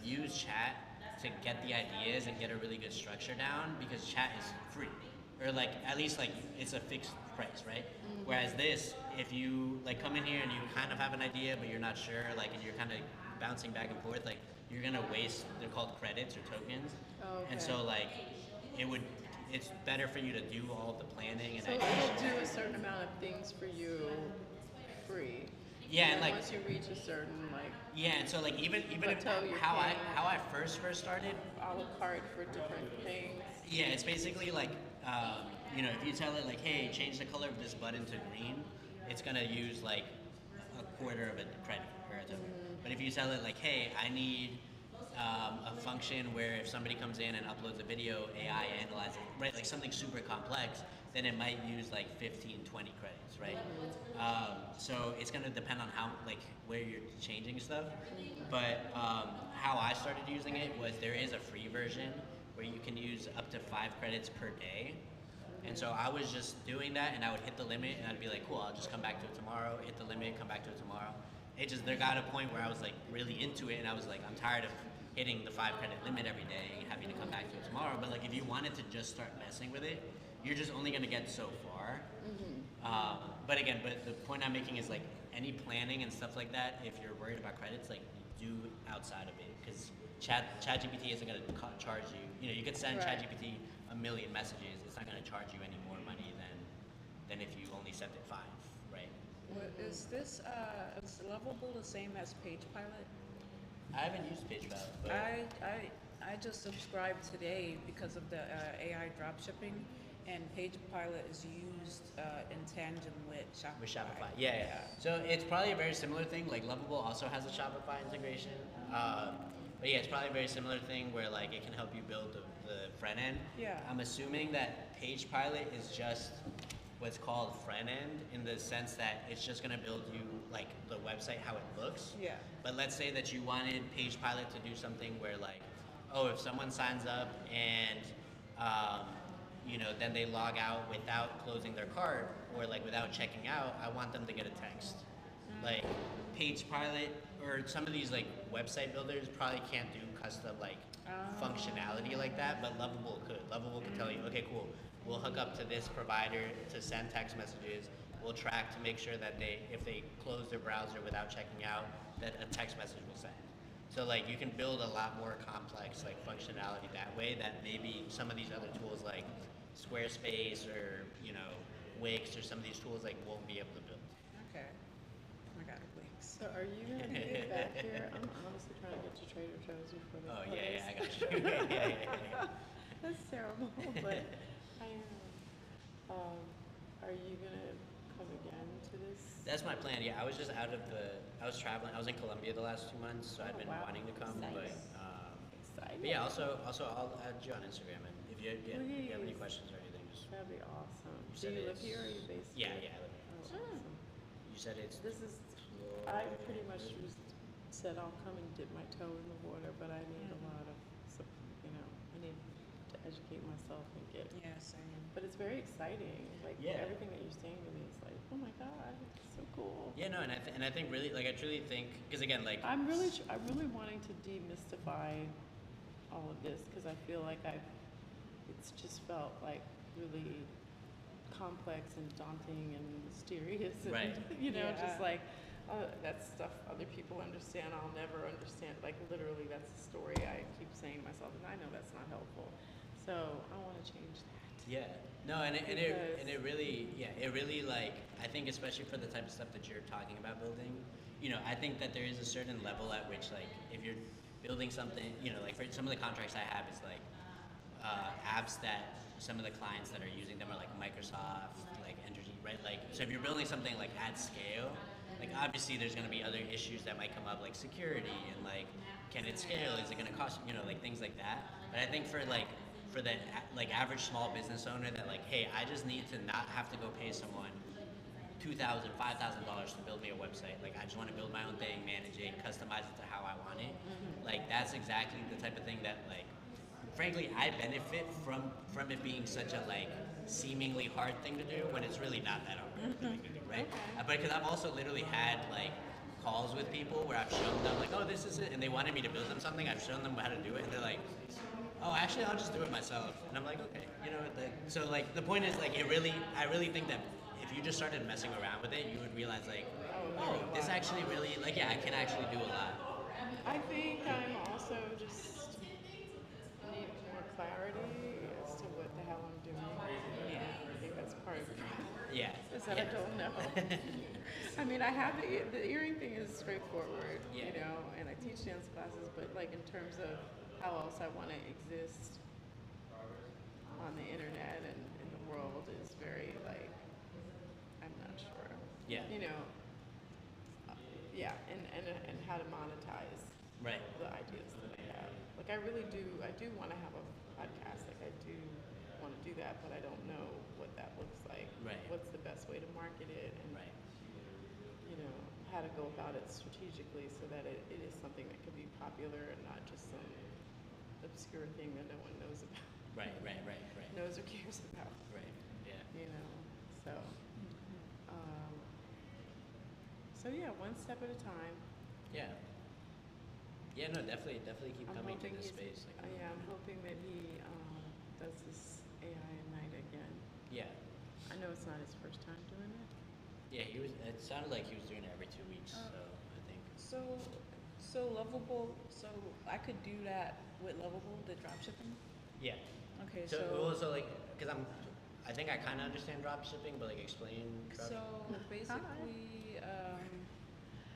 use Chat to get the ideas and get a really good structure down because Chat is free, or like at least like it's a fixed price, right? Whereas this, if you like come in here and you kind of have an idea but you're not sure, like, and you're kind of bouncing back and forth, like you're gonna waste. They're called credits or tokens, and Okay. so like it would. It's better for you to do all the planning and So ideation. it'll do a certain amount of things for you free. Yeah, and And like once you reach a certain like yeah, and so like even if plateau, you're how paying I first started, a la carte for different things. yeah, it's basically like you know, if you tell it like, hey, change the color of this button to green, it's gonna use like a quarter of a credit or a token. But if you tell it like, hey, I need a function where if somebody comes in and uploads a video, AI analyzes it, right? Like something super complex, then it might use like 15, 20 credits, right? So it's gonna depend on how, like, where you're changing stuff. But how I started using it was there is a free version where you can use up to 5 credits per day. And so I was just doing that, and I would hit the limit, and I'd be like, cool, I'll just come back to it tomorrow, hit the limit, come back to it tomorrow. It just, there got a point where I was like really into it, and I was like, I'm tired of hitting the 5 credit limit every day, having to come back to it tomorrow. But like, if you wanted to just start messing with it, you're just only gonna get so far. But again, but the point I'm making is like any planning and stuff like that, if you're worried about credits, like do outside of it, because ChatGPT isn't gonna charge you. You know, you could send Right. ChatGPT a million messages, it's not gonna charge you any more money than if you only sent it 5, right? Is this is Lovable the same as PagePilot? I haven't used PagePilot, but I just subscribed today because of the AI dropshipping, and PagePilot is used in tandem with Shopify. with Shopify, yeah. So it's probably a very similar thing. Like Lovable also has a Shopify integration, but yeah, it's probably a very similar thing where like it can help you build the front end. Yeah. I'm assuming that PagePilot is just what's called front end in the sense that it's just gonna build you like the website how it looks. Yeah. But let's say that you wanted PagePilot to do something where like, oh, if someone signs up and you know, then they log out without closing their cart or like without checking out, I want them to get a text. Like PagePilot or some of these like website builders probably can't do custom like functionality like that, but Lovable could. Lovable could tell you, okay, cool, we'll hook up to this provider to send text messages. We'll track to make sure that if they close their browser without checking out, that a text message will send. So like you can build a lot more complex like functionality that way that maybe some of these other tools like Squarespace or, you know, Wix or some of these tools like won't be able to build. Okay. I got it, Wix. So are you gonna be back here? I'm honestly trying to get to Trader Joe's before they Oh close. yeah, I got you. yeah. That's terrible, but I am. Are you gonna come again to this? That's my plan. Yeah, I was just I was traveling. I was in Colombia the last 2 months, so I've been wow. wanting to come. But Exciting. yeah, also I'll add you on Instagram, and if you have any Please. questions or anything, just That'd be awesome. You Do said you live it's- here or are you based yeah, here? yeah. I live here. Oh, awesome. You said it's This is, I pretty much just said I'll come and dip my toe in the water, but I need a lot of, you know, I need to educate myself and get, Yeah, same. but it's very exciting. Like Yeah. everything that you're saying to me is like, oh my God, it's so cool. yeah, no, and I think really like I truly think because again like I'm really wanting to demystify all of this because I feel like it's just felt like really complex and daunting and mysterious and Right. you know, Yeah. just like that's stuff other people understand. I'll never understand. Like literally, that's the story I keep saying to myself, and I know that's not helpful. So I want to change that. yeah, no, and it really like I think especially for the type of stuff that you're talking about building, you know, I think that there is a certain level at which like if you're building something, you know, like for some of the contracts I have is like apps that some of the clients that are using them are like Microsoft, like Entergy, right? Like, so if you're building something like at scale, like obviously there's going to be other issues that might come up, like security and like, can it scale? Is it going to cost, you know, like things like that. But I think for the like average small business owner that like, hey, I just need to not have to go pay someone $2,000, $5,000 to build me a website. Like I just want to build my own thing, manage it, customize it to how I want it. Like that's exactly the type of thing that like frankly, I benefit from it being such a like seemingly hard thing to do when it's really not that hard thing to do, right? But because I've also literally had like calls with people where I've shown them like, oh, this is it, and they wanted me to build them something. I've shown them how to do it, and they're like, oh, actually, I'll just do it myself. And I'm like, okay, so like the point is like I really think that if you just started messing around with it, you would realize like, oh, this actually really like yeah, I can actually do a lot. I think I'm also just need more clarity as to what the hell I'm doing. Yeah, I think that's part of the problem. Yeah. Is that I don't know. I mean, I have the earring thing is straightforward, Yeah. you know, and I teach dance classes, but like in terms of how else I want to exist on the internet and in the world is very like, I'm not sure. Yeah. You know, yeah, and how to monetize Right. the ideas that I have. Like I do want to have a podcast. Like I do want to do that, but I don't know what that looks like. Right. What's the best way to market it, and Right. you know how to go about it strategically so that it is something that can be popular and not just some obscure thing that no one knows about. Right. Knows or cares about. Right. Yeah. You know. So. So yeah, one step at a time. Yeah. Yeah, no, definitely keep I'm coming to hoping this he's- space. yeah, I'm hoping that he does this AI night again. Yeah. I know it's not his first time doing it. Yeah, it sounded like he was doing it every 2 weeks, so I think. So Lovable, so I could do that with Lovable, the dropshipping? Yeah. Okay, So, so, also like, because I think I kind of understand drop shipping, but like explain drop so basically,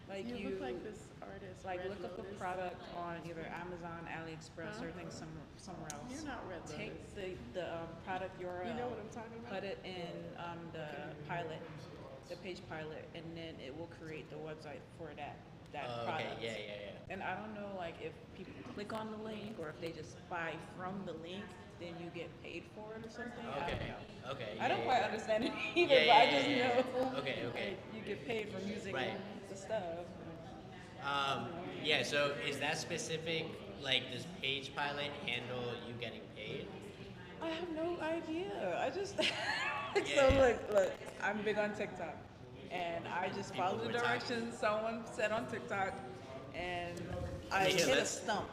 like You you, look like this artist. like Red look up a Lotus. product on either Amazon, AliExpress, or things somewhere else. You're not Red Take Lotus. the product URL. You know what I'm talking about? Put it in the pilot, the page pilot, and then it will create the website for that Oh, okay. product. Yeah. And I don't know, like, if people click on the link or if they just buy from the link, then you get paid for it or something. I don't Okay. know. Okay. I don't yeah, quite yeah. understand it either, Yeah, but I yeah, just yeah, know yeah. Okay. you get paid from using Right. the stuff. Yeah. So is that specific? Like, does Page Pilot handle you getting paid? I have no idea. I just Yeah. so look, I'm big on TikTok, and I just People followed the were talking. directions someone said on TikTok, and I Yeah, hit a let's- stump.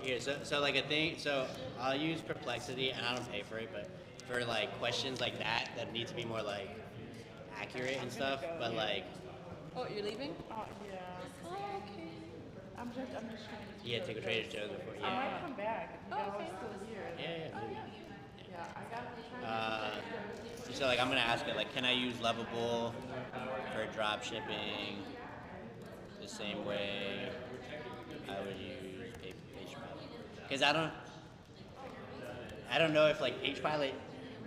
Here, so like a thing. So I'll use Perplexity, and I don't pay for it, but for like questions like that need to be more like accurate and stuff. But like, Oh, you're leaving? Yeah. Oh, okay. I'm just trying to. yeah, take a Trader Joe's before. I Yeah. might come back if you Oh, guys okay. are still here. Yeah. Yeah, I got to So like I'm gonna ask it like, can I use Lovable for drop shipping the same way I would use Page Pilot? Because I don't know if like Page Pilot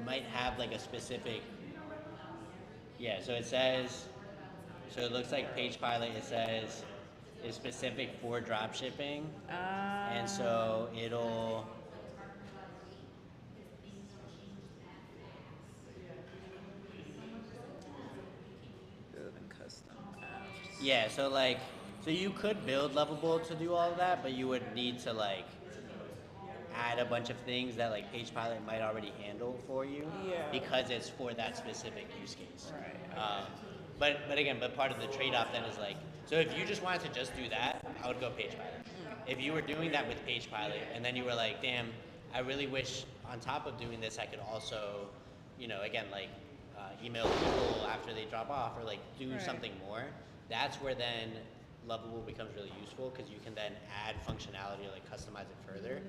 might have like a specific. Yeah, so it says. So it looks like Page Pilot. It says is specific for drop shipping, and so it'll. Building custom apps. Yeah, so you could build Lovable to do all of that, but you would need to like add a bunch of things that like Page Pilot might already handle for you, Yeah. because it's for that specific use case. Right. But again, part of the trade-off then is like, so if you just wanted to just do that, I would go Page Pilot. If you were doing that with Page Pilot, and then you were like, damn, I really wish on top of doing this, I could also, again, like email people after they drop off, or like do Right. something more. That's where then Lovable becomes really useful, because you can then add functionality or like customize it further,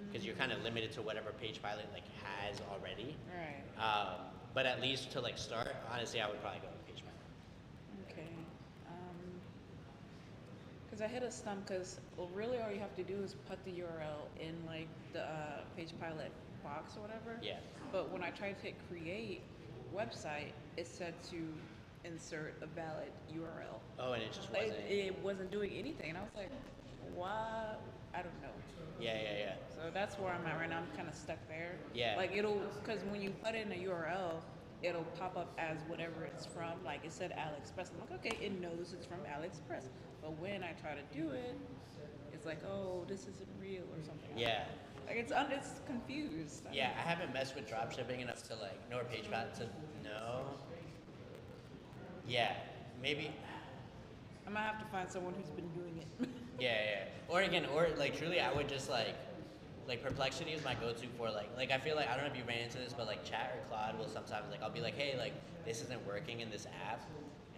because you're kind of limited to whatever Page Pilot like has already. Right. But at least to like start, honestly, I would probably go with Page Pilot. Okay. Because I hit a stump because really all you have to do is put the URL in like the Page Pilot box or whatever. Yeah. But when I tried to hit create website, it said to insert a valid URL. Oh, and it just Like, wasn't. it wasn't doing anything, and I was like, why? I don't know. Yeah. So that's where I'm at right now. I'm kind of stuck there. Yeah. Like because when you put in a URL, it'll pop up as whatever it's from. Like it said AliExpress. I'm like, okay, it knows it's from AliExpress. But when I try to do it, it's like, oh, this isn't real or something. Yeah. Like it's confused. Yeah, I haven't messed with drop shipping enough to like, nor PagePad to know. Yeah, maybe. I might have to find someone who's been doing it. Yeah, yeah. Or again, or like truly, I would just like Perplexity is my go-to for like I feel like I don't know if you ran into this, but like Chat or Claude will sometimes like I'll be like, hey, like this isn't working in this app,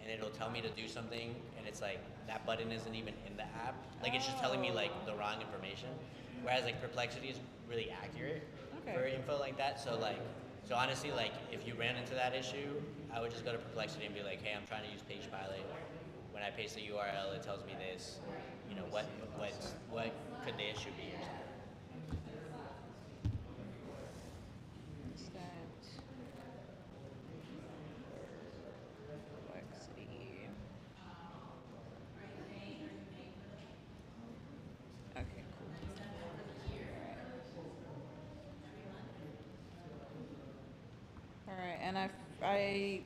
and it'll tell me to do something, and it's like that button isn't even in the app. Like it's just telling me like the wrong information. Whereas like Perplexity is really accurate for Okay. info like that. So honestly, like if you ran into that issue, I would just go to Perplexity and be like, hey, I'm trying to use PagePilot. When I paste the URL, it tells me this. You know what could the issue be or something. What's that? Complexity. Okay, cool. All right, and I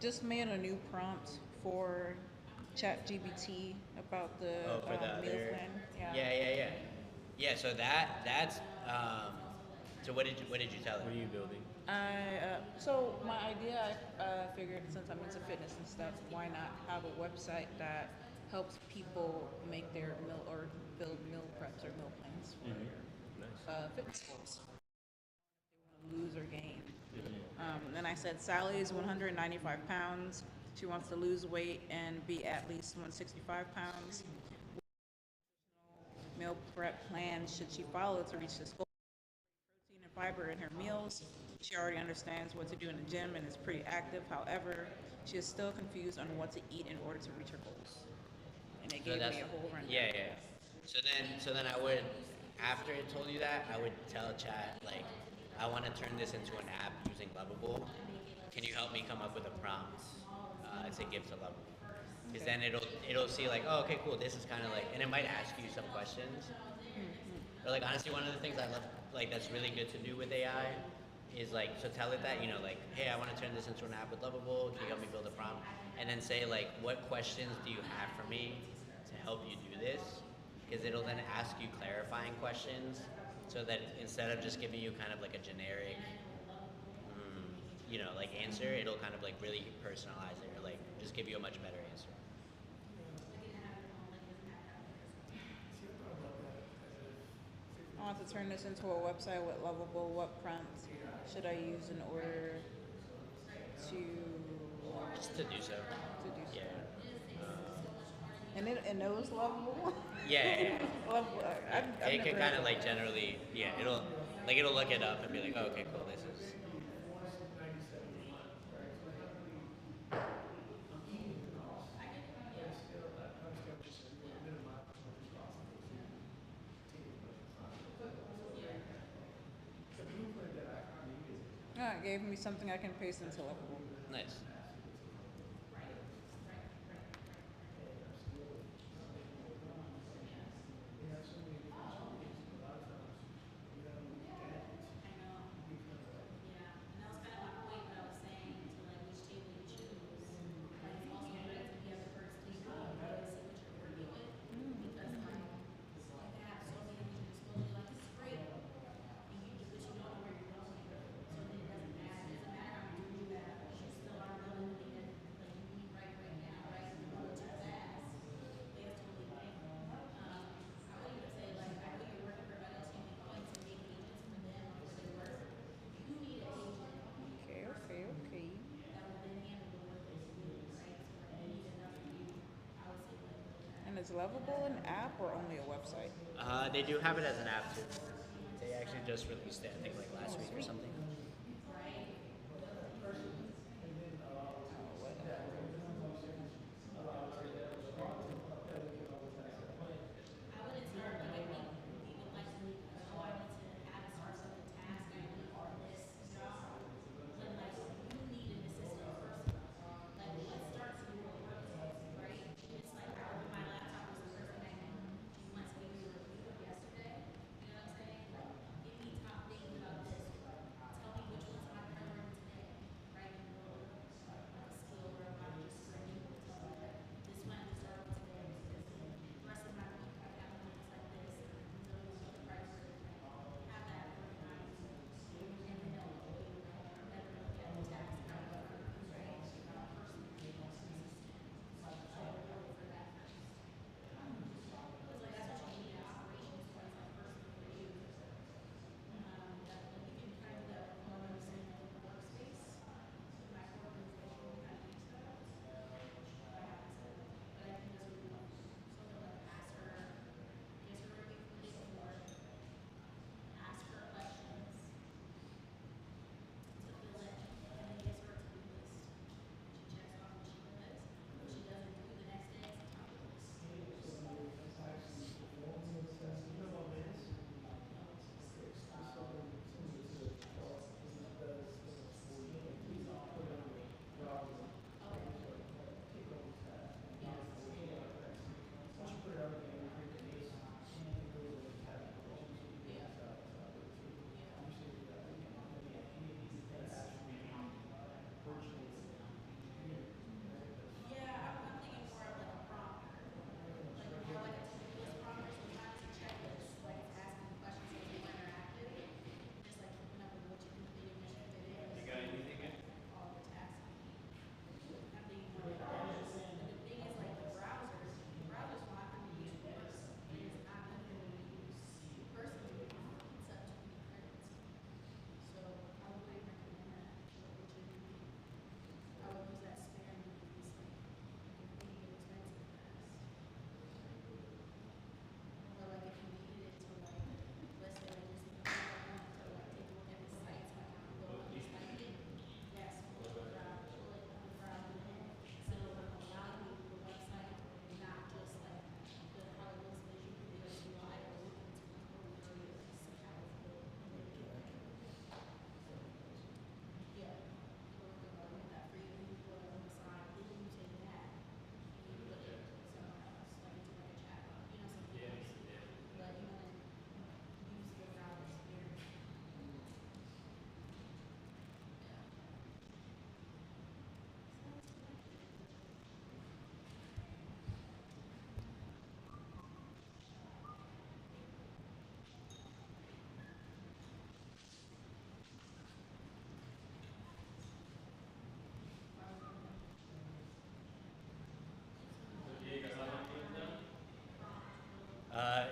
just made a new prompt for ChatGPT about the Oh, for the meal other. plan. Yeah. Yeah. Yeah. So that's. So what did you tell her? What are you building? So my idea, I figured since I'm into fitness and stuff, why not have a website that helps people make their meal or build meal preps or meal plans for Nice. fitness goals, lose or gain. And I said Sally is 195 pounds. She wants to lose weight and be at least 165 pounds. Meal prep plan should she follow to reach this goal? Protein and fiber in her meals. She already understands what to do in the gym and is pretty active. However, she is still confused on what to eat in order to reach her goals. And it So gave that's me a whole rundown. yeah. So then I would, after it told you that, I would tell Chat like, I want to turn this into an app using Lovable. Can you help me come up with a prompt to give to Lovable? Because then it'll see like, oh, okay, cool. This is kind of like, and it might ask you some questions. Or like honestly, one of the things I love, like that's really good to do with AI, is like so tell it that like, hey, I want to turn this into an app with Lovable. Can you help me build a prompt? And then say like, what questions do you have for me to help you do this? Because it'll then ask you clarifying questions, so that instead of just giving you kind of like a generic, like answer, it'll kind of like really personalize it or like just give you a much better answer. I want to turn this into a website with Lovable. What prompts should I use in order to Just to do so. do so? Yeah. And it knows Lovable. Yeah. Lovable. I've It never can heard kind of of like generally, it'll look it up and be like, oh, okay, cool, this is. it gave me something I can paste into Lovable. Nice. Okay. And is Lovable an app or only a website? They do have it as an app too. They actually just released it, I think, like last week or something.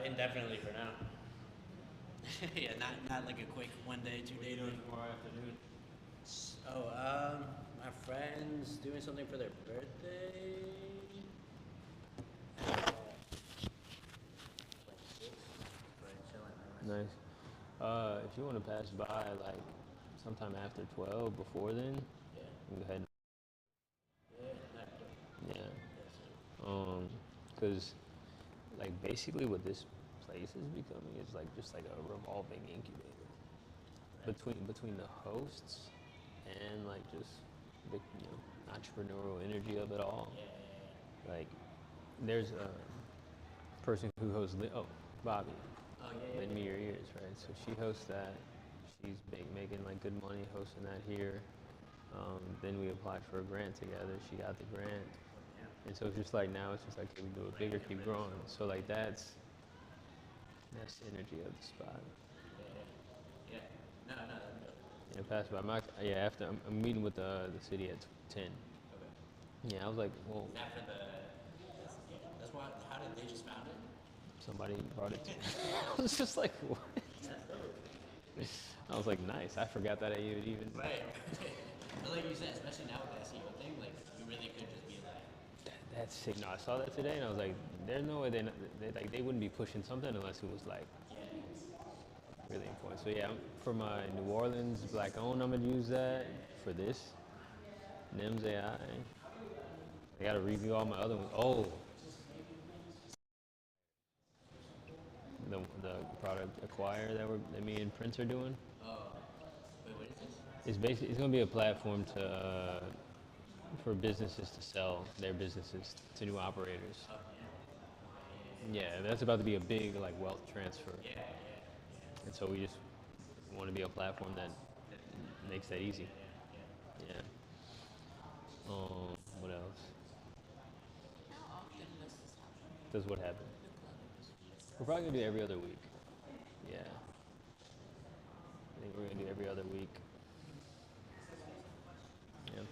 indefinitely for now. Yeah, not like a quick 1 day, 2 day Doing thing. tomorrow afternoon. Oh, my friend's doing something for their birthday. Nice. If you want to pass by, like, sometime after 12, before then, Yeah, you can go ahead. yeah, Yeah. Because, like, basically what this place is becoming is, like, just like a revolving incubator between the hosts and, like, just the, entrepreneurial energy of it all. Like, there's a person who hosts, Bobby, Oh yeah, Lend Me Your Ears, right? So she hosts that. She's making, like, good money hosting that here. Then we applied for a grant together. She got the grant. And so it's just like now it's just like, can we do it bigger, keep growing? So like that's the energy of the spot. yeah. No, that'd be dope. Yeah, pass by my after I'm meeting with the city at 10. Okay. Yeah, I was like, well, Is that for the? That's why. How did they just found it? somebody brought it to me. I was just like, what? That's dope. I was like, nice. I forgot that I even. Right. But like you said, especially now with the SEO thing, like you really could just be like, That's sick. No, I saw that today and I was like, there's no way they wouldn't be pushing something unless it was like really important. So yeah, for my New Orleans black owned, I'm gonna use that for this. NIMS AI. I gotta review all my other ones. Oh, the product Acquire that me and Prince are doing. oh, wait, what is this? It's gonna be a platform for businesses to sell their businesses to new operators. Yeah, that's about to be a big like wealth transfer. And so we just want to be a platform that makes that easy. Yeah. What else? How often does this happen? Does what happen? The club. We're probably gonna do every other week. Yeah. I think we're gonna do every other week. Yeah.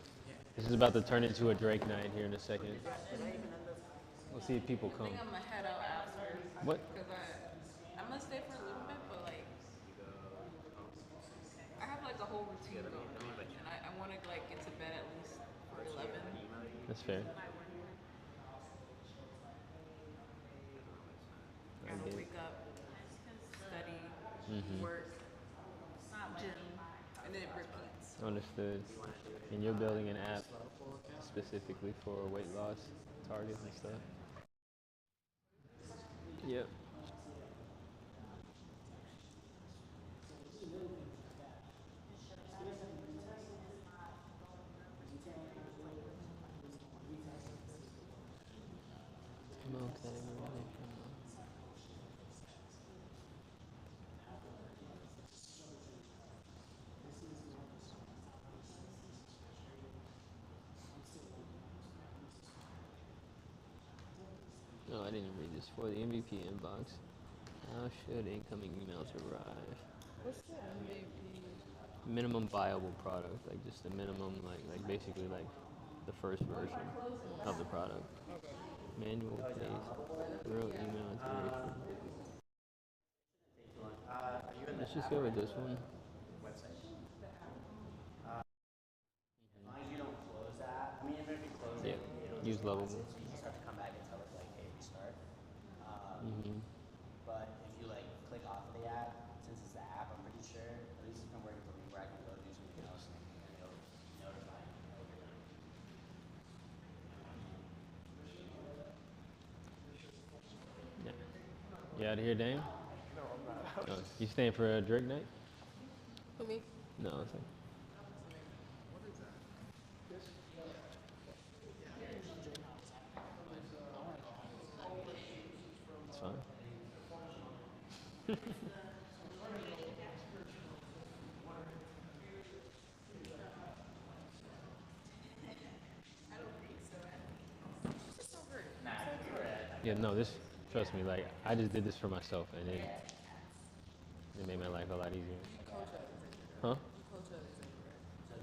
This is about to turn into a Drake night here in a second. We'll see if people I come. think I'm gonna head out after. What? Cause I'm gonna stay for a little bit, but like I have like a whole routine going on, and I want to like get to bed at least for 11. That's fair. I Gotta get it. wake up, study, Mhm. work, gym, and then it repeats. Understood. And you're building an app specifically for weight loss targets and stuff. Yep. Okay. No, I didn't read this. For the MVP inbox, how should incoming emails arrive? What's the MVP? Minimum viable product, like just the minimum, like basically like the first version of the product. Okay. Manual paste, real email integration. Let's just go with this one. As long as you don't close that, I mean, even if you close Yeah, it, it'll use just lovable. pause it, so you just have to come back and tell it like, hey, restart. Mm-hmm. But if you like click off of the app, since it's the app, I'm pretty sure, at least it's been working for me, where I can go do something else and it'll notify me that you're done. Yeah. You out of here, Dame? Oh, you staying for a Drake night? Who, me? No, it's like, it's fine. Yeah, no, trust me, like, I just did this for myself, and it made my life a lot easier. Huh?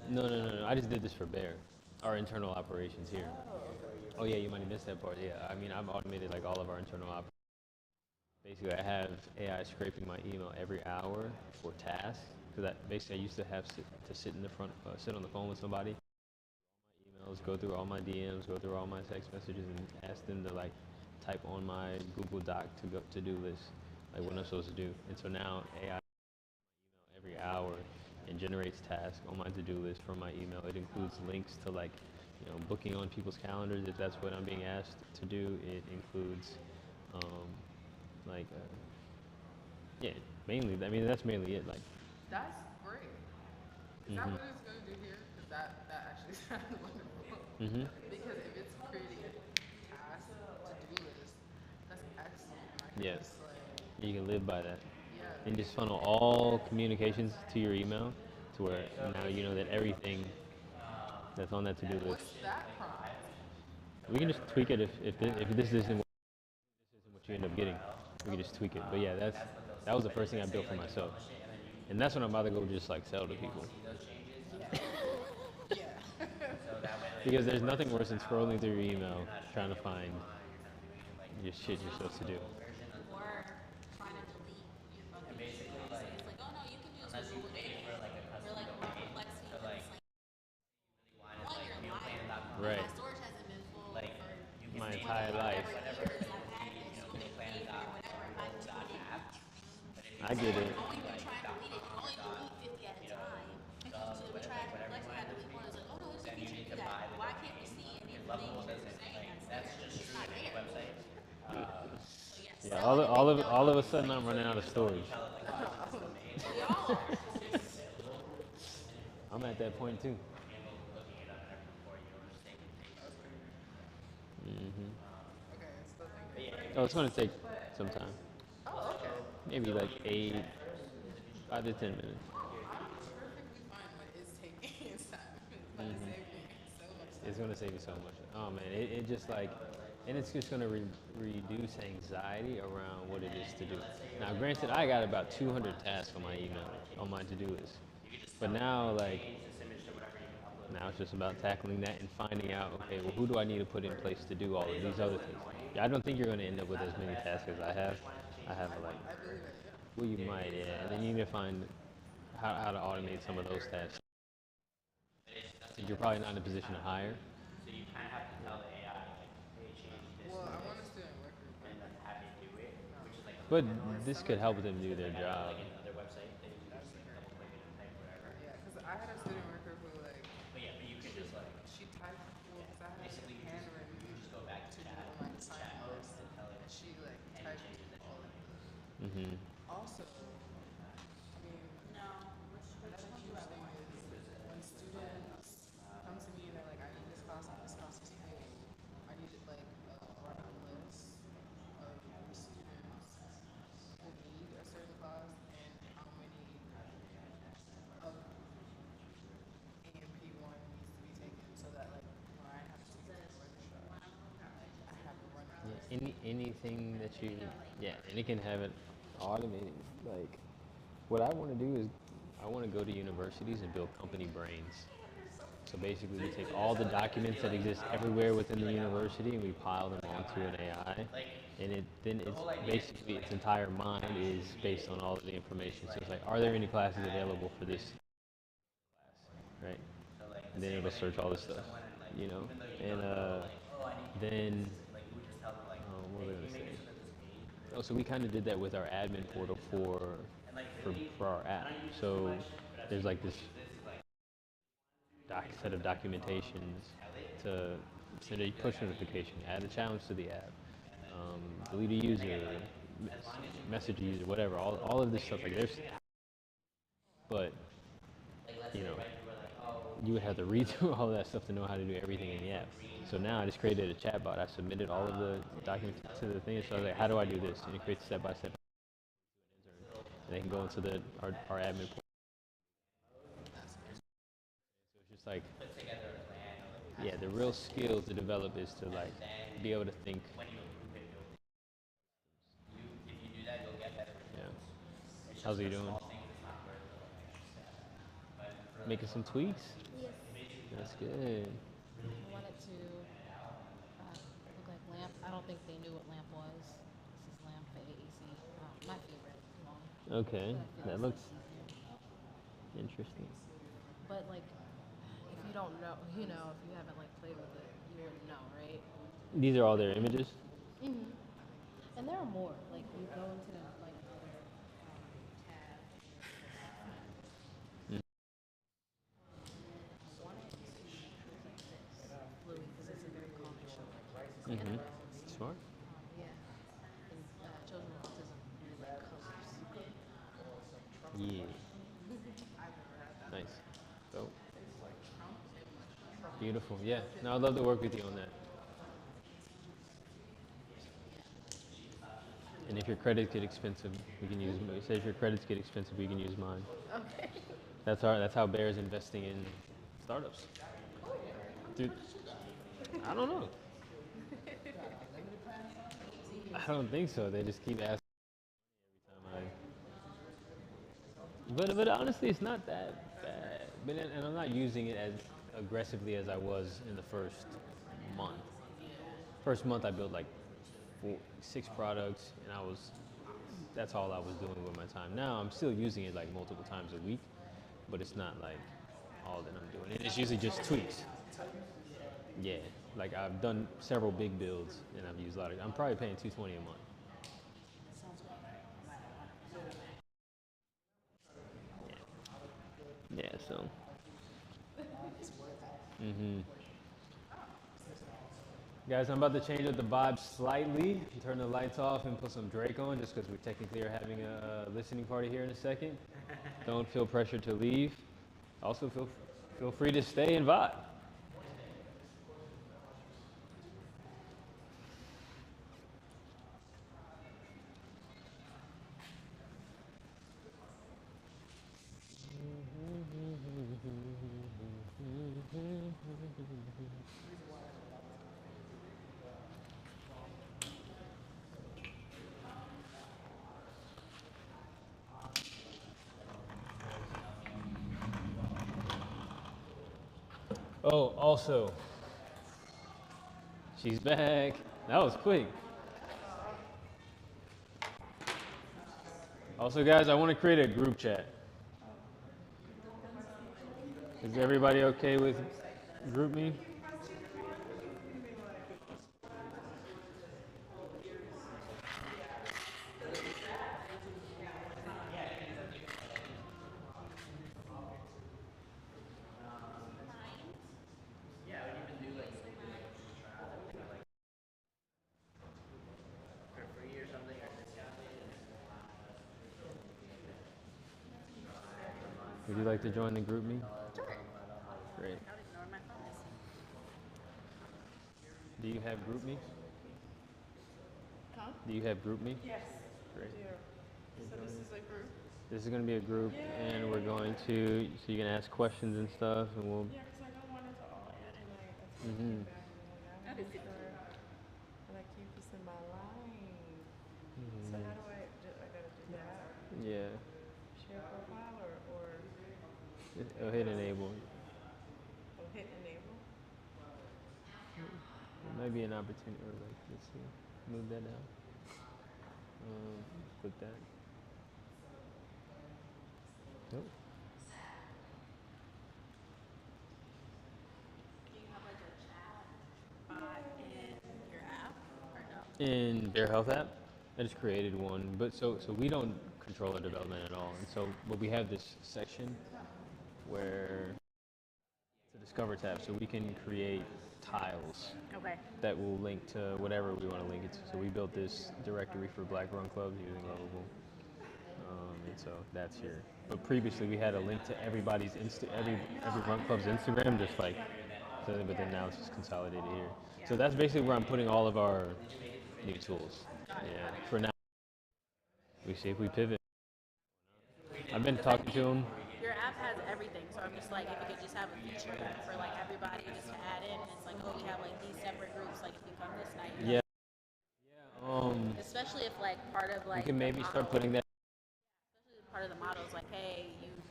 No. I just did this for Bear, our internal operations here. Oh, yeah, you might have missed that part. Yeah, I mean, I've automated, like, all of our internal operations. Basically, I have AI scraping my email every hour for tasks. Because basically I used to have to sit in the front, sit on the phone with somebody, emails, go through all my DMs, go through all my text messages, and ask them to like type on my Google Doc to do list, like what I'm supposed to do. And so now AI every hour and generates tasks on my to-do list from my email. It includes links to like, booking on people's calendars if that's what I'm being asked to do. It includes, um, like, yeah, mainly. I mean, that's mainly it. Like, That's great. Is that what it's going to do here? Because that actually sounds wonderful. hmm Because if it's creating a task to-do list, that's excellent. And I can yeah, just like, you can live by that. yeah. And just funnel all communications to your email, to where now you know that everything that's on that to-do list. What's that prompt? We can just tweak it if this isn't what you end up getting. We can just tweak it. But yeah, that was the first thing I built for myself, and that's what I'm about to go just like sell to people. Yeah. Yeah. Because there's nothing worse than scrolling through your email trying to find your shit you're supposed to do. Or trying to delete your fucking emails. And it's like, oh no, you can use Google Data for like more complexity than it's like, one, you're lying. Right. My storage hasn't been full for My 20 entire life. whatever years I've had this. You want me to pay for whatever if I delete it? I get it. Oh, you've been trying to delete it. You can only delete 50 at a time. So we tried, Lex had to delete one. It's like, oh no, there's a feature to do that. Why can't we see any of the things you're saying that's there? It's not there. So yes, Yeah, selling and making all of a sudden I'm running out of storage. we all are. I'm at that point too. hmm Okay, still thinking. Oh, it's gonna take some time. Oh, okay. Maybe like 5 to 10 minutes. I'm perfectly fine with it's taking its time. It's about to save me so much time. It's gonna save you so much. Oh man, it just like, and it's just gonna reduce anxiety around what it is to do. Now, granted, I got about 200 tasks on my email, on my to-do list, but now now it's just about tackling that and finding out, okay, well, who do I need to put in place to do all of these other things? Yeah, I don't think you're gonna end up with as many tasks as I have. I have like, I believe it. Yeah. well, you might, yeah, and then you need to find how to automate some of those tasks. You're probably not in a position to hire. Well, I want a student worker, but But this could help them do their job. yeah, because I had a student worker who like she typed well, because I had a handwritten to do on my assignment list, and she like typed all of the. hmm Also, I mean, another huge thing is when students come to me and they're like, I need this class and this class is paid. I need like a running list of students who need a certain class and how many of AMP1 needs to be taken so that like when I have to take it to the workshop, I have a running list. Anything that you, yeah, and it can have it automated. Like, what I want to do is, I want to go to universities and build company brains. So basically, we take all the documents that exist everywhere within the university and we pile them onto an AI, and then it's basically its entire mind is based on all of the information. So it's like, are there any classes available for this class, right? And then it'll search all this stuff, and then what was I gonna say? Oh, so we kind of did that with our admin portal for our app. So there's like this set of documentations to send a push notification, add a challenge to the app, delete a user, message a user, whatever. All of this stuff like there's, but you know, you would have to read through all of that stuff to know how to do everything in the app. So now I just created a chatbot. I submitted all of the documents to the thing. So I was like, how do I do this? And it creates step by step. And they can go into our admin portal. So it's just like, yeah, the real skill to develop is to like be able to think. Yeah. How's he doing? Making some tweaks? Yes. That's good. I wanted to look like lamp. I don't think they knew what lamp was. This is lamp for AAC. my favorite. Okay, I feel that it's looks like easier. interesting. But like, if you don't know, if you haven't like played with it, you wouldn't know, right? These are all their images. Mhm. And there are more. Like you go into like another tab. Mm. I wanted to choose like this, Bluey, because it's a very calming show. And Mm-hmm. it is. Smart. Yeah. And children with autism really like colors. Yeah. Nice. So beautiful. Yeah. No, I'd love to work with you on that. And if your credits get expensive, we can use. It says your credits get expensive, we can use mine. Okay. That's how Bear's investing in startups. Cool. I'm Dude, I don't know. I don't think so. They just keep asking every time but honestly, it's not that bad. But and I'm not using it as aggressively as I was in the first month. First month I built like 6 products, and that's all I was doing with my time. Now I'm still using it like multiple times a week, but it's not like all that I'm doing. And it's usually just tweaks. Yeah, like I've done several big builds, and I've used a lot of. I'm probably paying 220 a month. Yeah, so. hmm Guys, I'm about to change up the vibe slightly, turn the lights off, and put some Drake on, just because we technically are having a listening party here in a second. Don't feel pressure to leave. Also, feel free to stay and vibe. Oh, also, she's back. That was quick. Also, guys, I want to create a group chat. Is everybody okay with group me? Yeah, I would even do like maybe like a free trial that we got like for free or something or discounted and then Would you like to join the group me? Great. I don't even know where my phone is. Do you have group me? Huh? Do you have group me? Yes. Great. Dear. So this is a group. This is going to be a group, and we're going to, so you can ask questions and stuff, and we'll. Yeah, because I don't want it to all end tonight. That's why I hmm came back and I'm like, I want to make sure that I keep this in my life. So how do I gotta do that? Yeah. Share profile or Oh, hit enable. oh, hit enable? It might be an opportunity, or like, let's see. Move that down. Click that. Nope. Do you have like a chat bot in your app or no? In Bear Health app, I just created one, but so we don't control our development at all, and so but we have this section where it's a Discover tab, so we can create tiles Okay. that will link to whatever we want to link it to. So we built this directory for Black Run Clubs using Lovable, and so that's here. But previously we had a link to everybody's every Run Club's Instagram, just like, so, but then now it's just consolidated here. So that's basically where I'm putting all of our new tools. Yeah, for now. We see if we pivot. I've been talking to him. Your app has everything, so I'm just like, if you could just have a feature for like everybody just to add in, and it's like, oh, we have like these separate groups, like if you come this night, Yeah. especially if like part of We like can the maybe start model, putting that. especially if part of the model is like, hey,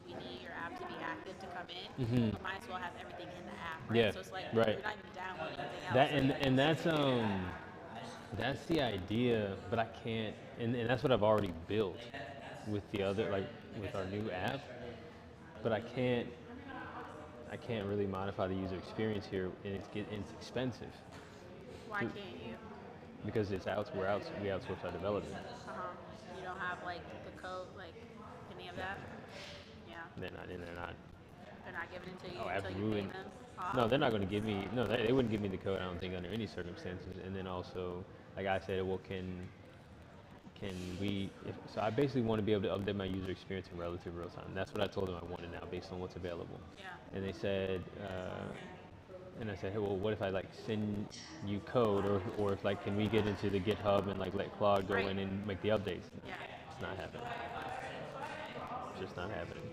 we need your app to be active to come in. Mhm. We might as well have everything in the app, right? Yeah. So it's like Right. you're not even downloading anything else. That so you and gotta and just that's That's the idea, but I can't, and that's what I've already built with the other, like with our new app. But I can't really modify the user experience here, and it's expensive Why to, can't you? because we outsource our development. Uh-huh. You don't have like the code, like any of that? Yeah. They're not. They're not giving it to you Oh, until you pay absolutely. them. No, they're not going to give me. No, they wouldn't give me the code. I don't think under any circumstances. And then also, like I said, well, can we? So I basically want to be able to update my user experience in relative real time. That's what I told them I wanted now, based on what's available. Yeah. And they said, and I said, hey, well, what if I like send you code, or if like, can we get into the GitHub and like let Claude go Right. in and make the updates? Yeah. It's not happening. It's just not happening.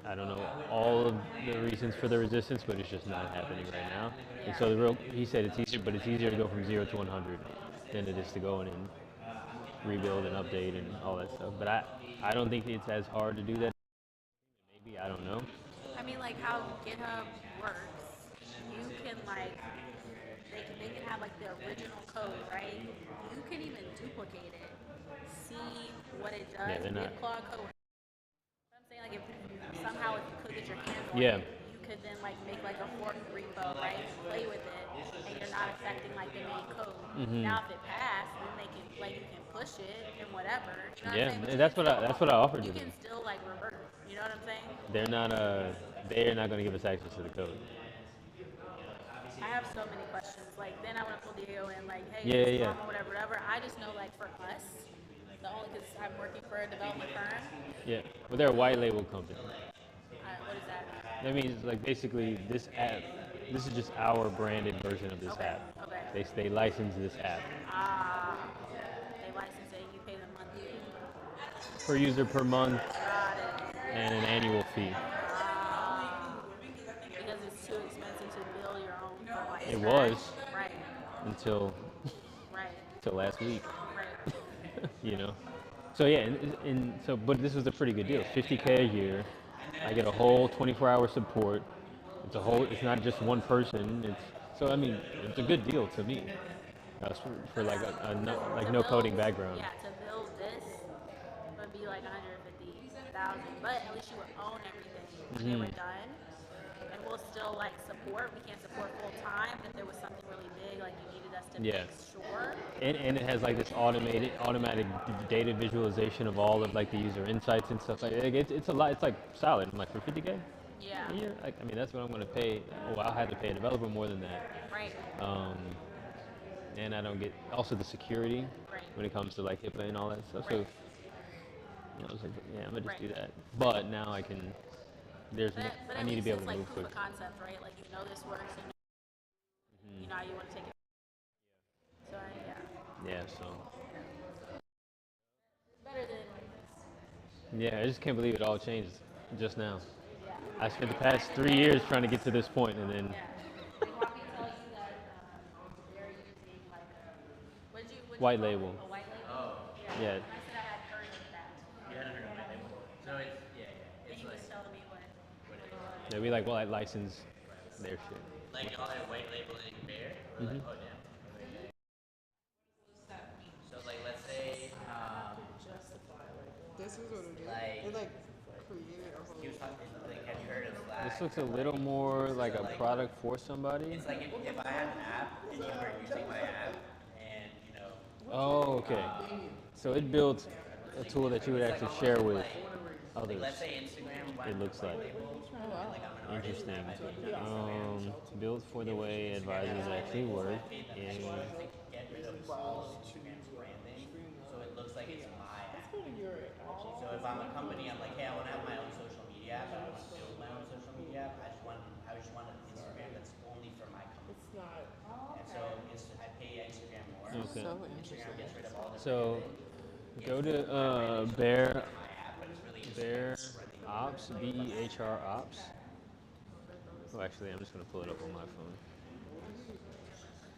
I don't know all of the reasons for the resistance, but it's just not happening right now. And so he said it's easier, but it's easier to go from 0 to 100 than it is to go in and rebuild and update and all that stuff. But I don't think it's as hard to do that. Maybe, I don't know. I mean, like how GitHub works, you can like, they can have like the original code, right? You can even duplicate it, see what it does, Yeah, they're not. give Claude code. I'm saying like if somehow if you could get your hands on Yeah. it, you could then like make like a fork repo, right? Play with it, and you're not affecting like the main code. Now if it passed, then they can like you can push it and whatever. You know what I'm Yeah, saying? But that's what I offered you to them. can still like revert. You know what I'm saying? They're not going to give us access to the code. I have so many questions. Like then I want to pull Diego in, like, hey, Yeah, is this yeah, wrong or whatever, whatever. I just know like for us, the only because I'm working for a development firm. yeah. But they're a white label company. What does that mean? That means like basically this app. This is just our branded version of this Okay. app. Okay. They license this app Ah, they license it. You pay them monthly. per user per month Got it. and an annual fee. Because it's too expensive to build your own from like It scratch. was Right. until Right. last week. Right. You know. So yeah, and so but this was a pretty good deal. 50K a year. I get a whole 24-hour support. It's not just one person. So I mean, it's a good deal to me. For like like no coding background. Yeah, to build this would be like 150,000, but at least you would own everything when they were done. And we'll still like support. We can't support full time. If there was something really big, like you needed us to Yeah. make sure. And it has like this automatic data visualization of all of like the user insights and stuff like that. It's a lot. It's like solid. I'm like for 50K Yeah. a year. Like, I mean, that's what I'm going to pay. Well, I'll have to pay a developer more than that. Right. And I don't get also the security Right. when it comes to like HIPAA and all that stuff. So, Right. I was like, yeah, I'm gonna just do Right. that. But now I can. But I at need to least be able it's to like move proof quick. of concept, right? Like you know this works, and you know how you want to take it. So yeah, Yeah. So. better than Yeah, I just can't believe it all changed just now. yeah. I spent the past 3 years trying to get to this point, and then Yeah. Did Kwame tell you that they're using like what'd you white call it? label. A white label? Oh. Yeah. I said I had heard of that. Yeah, no, no, no. So it's yeah, And it's he was like telling me what it was. Yeah, we like I license their shit. like y'all are white labeling Bear. Or like, oh damn. So like let's say This is what it is. like It like created a whole. he was talking like have you heard of Slack? This looks a little more like a product for somebody. It's like if I had an app and you were using my app and you know Oh, okay. So it built a tool that you would actually share with others. let's say Instagram It looks like like I'm an artist. interesting. Built for the way advisors actually work. And Get rid of all of Instagram's branding so it looks like it's my app. So if I'm a company, I'm like, hey, I want to have my own social media app. I want to build my own social media app. I just want an Instagram that's only for my company. It's not. And so I pay Instagram more. Okay. So Instagram gets rid of all the So go to Bear Ops, BEHR Ops. Oh, actually, I'm just gonna pull it up on my phone.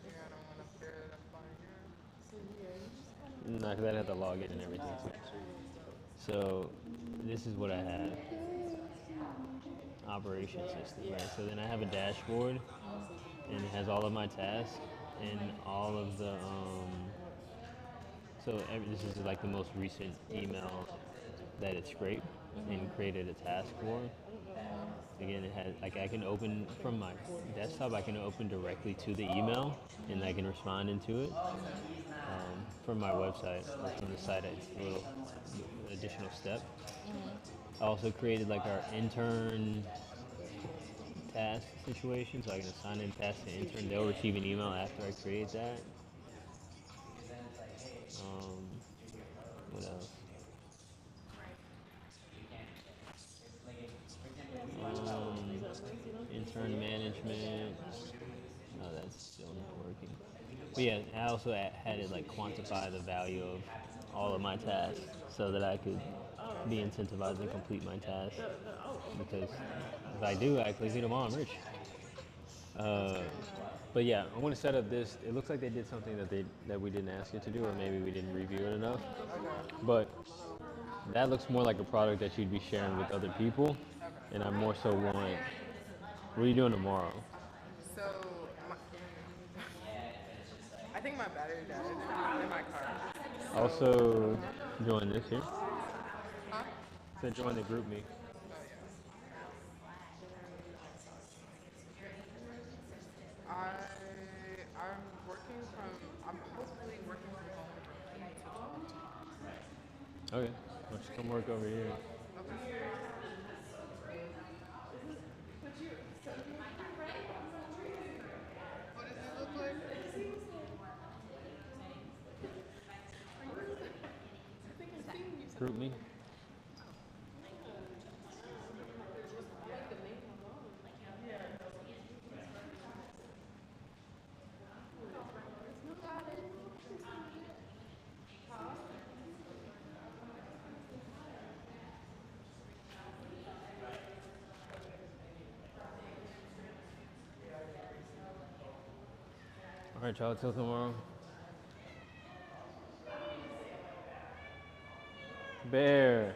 Yeah, I don't want to pair it up on here. No, because I'd have to log in and everything too. So this is what I have. Operation system, right? So then I have a dashboard, and it has all of my tasks, and all of the this is like the most recent email that it scraped and created a task for. Again, it has like I can open from my desktop. I can open directly to the email, and I can respond into it from my website or from the site. It's a little additional step. I also created like our intern task situation, so I can assign in tasks to intern. They'll receive an email after I create that. Um, what else? Intern management. No, that's still not working. But yeah, I also had it like quantify the value of all of my tasks so that I could be incentivized and complete my tasks. Because if I do, I complete them all, I'm rich. Uh, but yeah, I want to set up this. It looks like they did something that we didn't ask it to do, or maybe we didn't review it enough. Okay. But that looks more like a product that you'd be sharing with other people, Okay. and I more so want. What are you doing tomorrow? So, my, I think my battery died in my car. So, Also, join this here. huh? So join the group me. Oh yeah. I'm working from. I'm hopefully working from home from 8 to 12 tomorrow. Okay, why don't you come work over here? Okay. What does it look like? Group me. All right, y'all. Till tomorrow. Bear.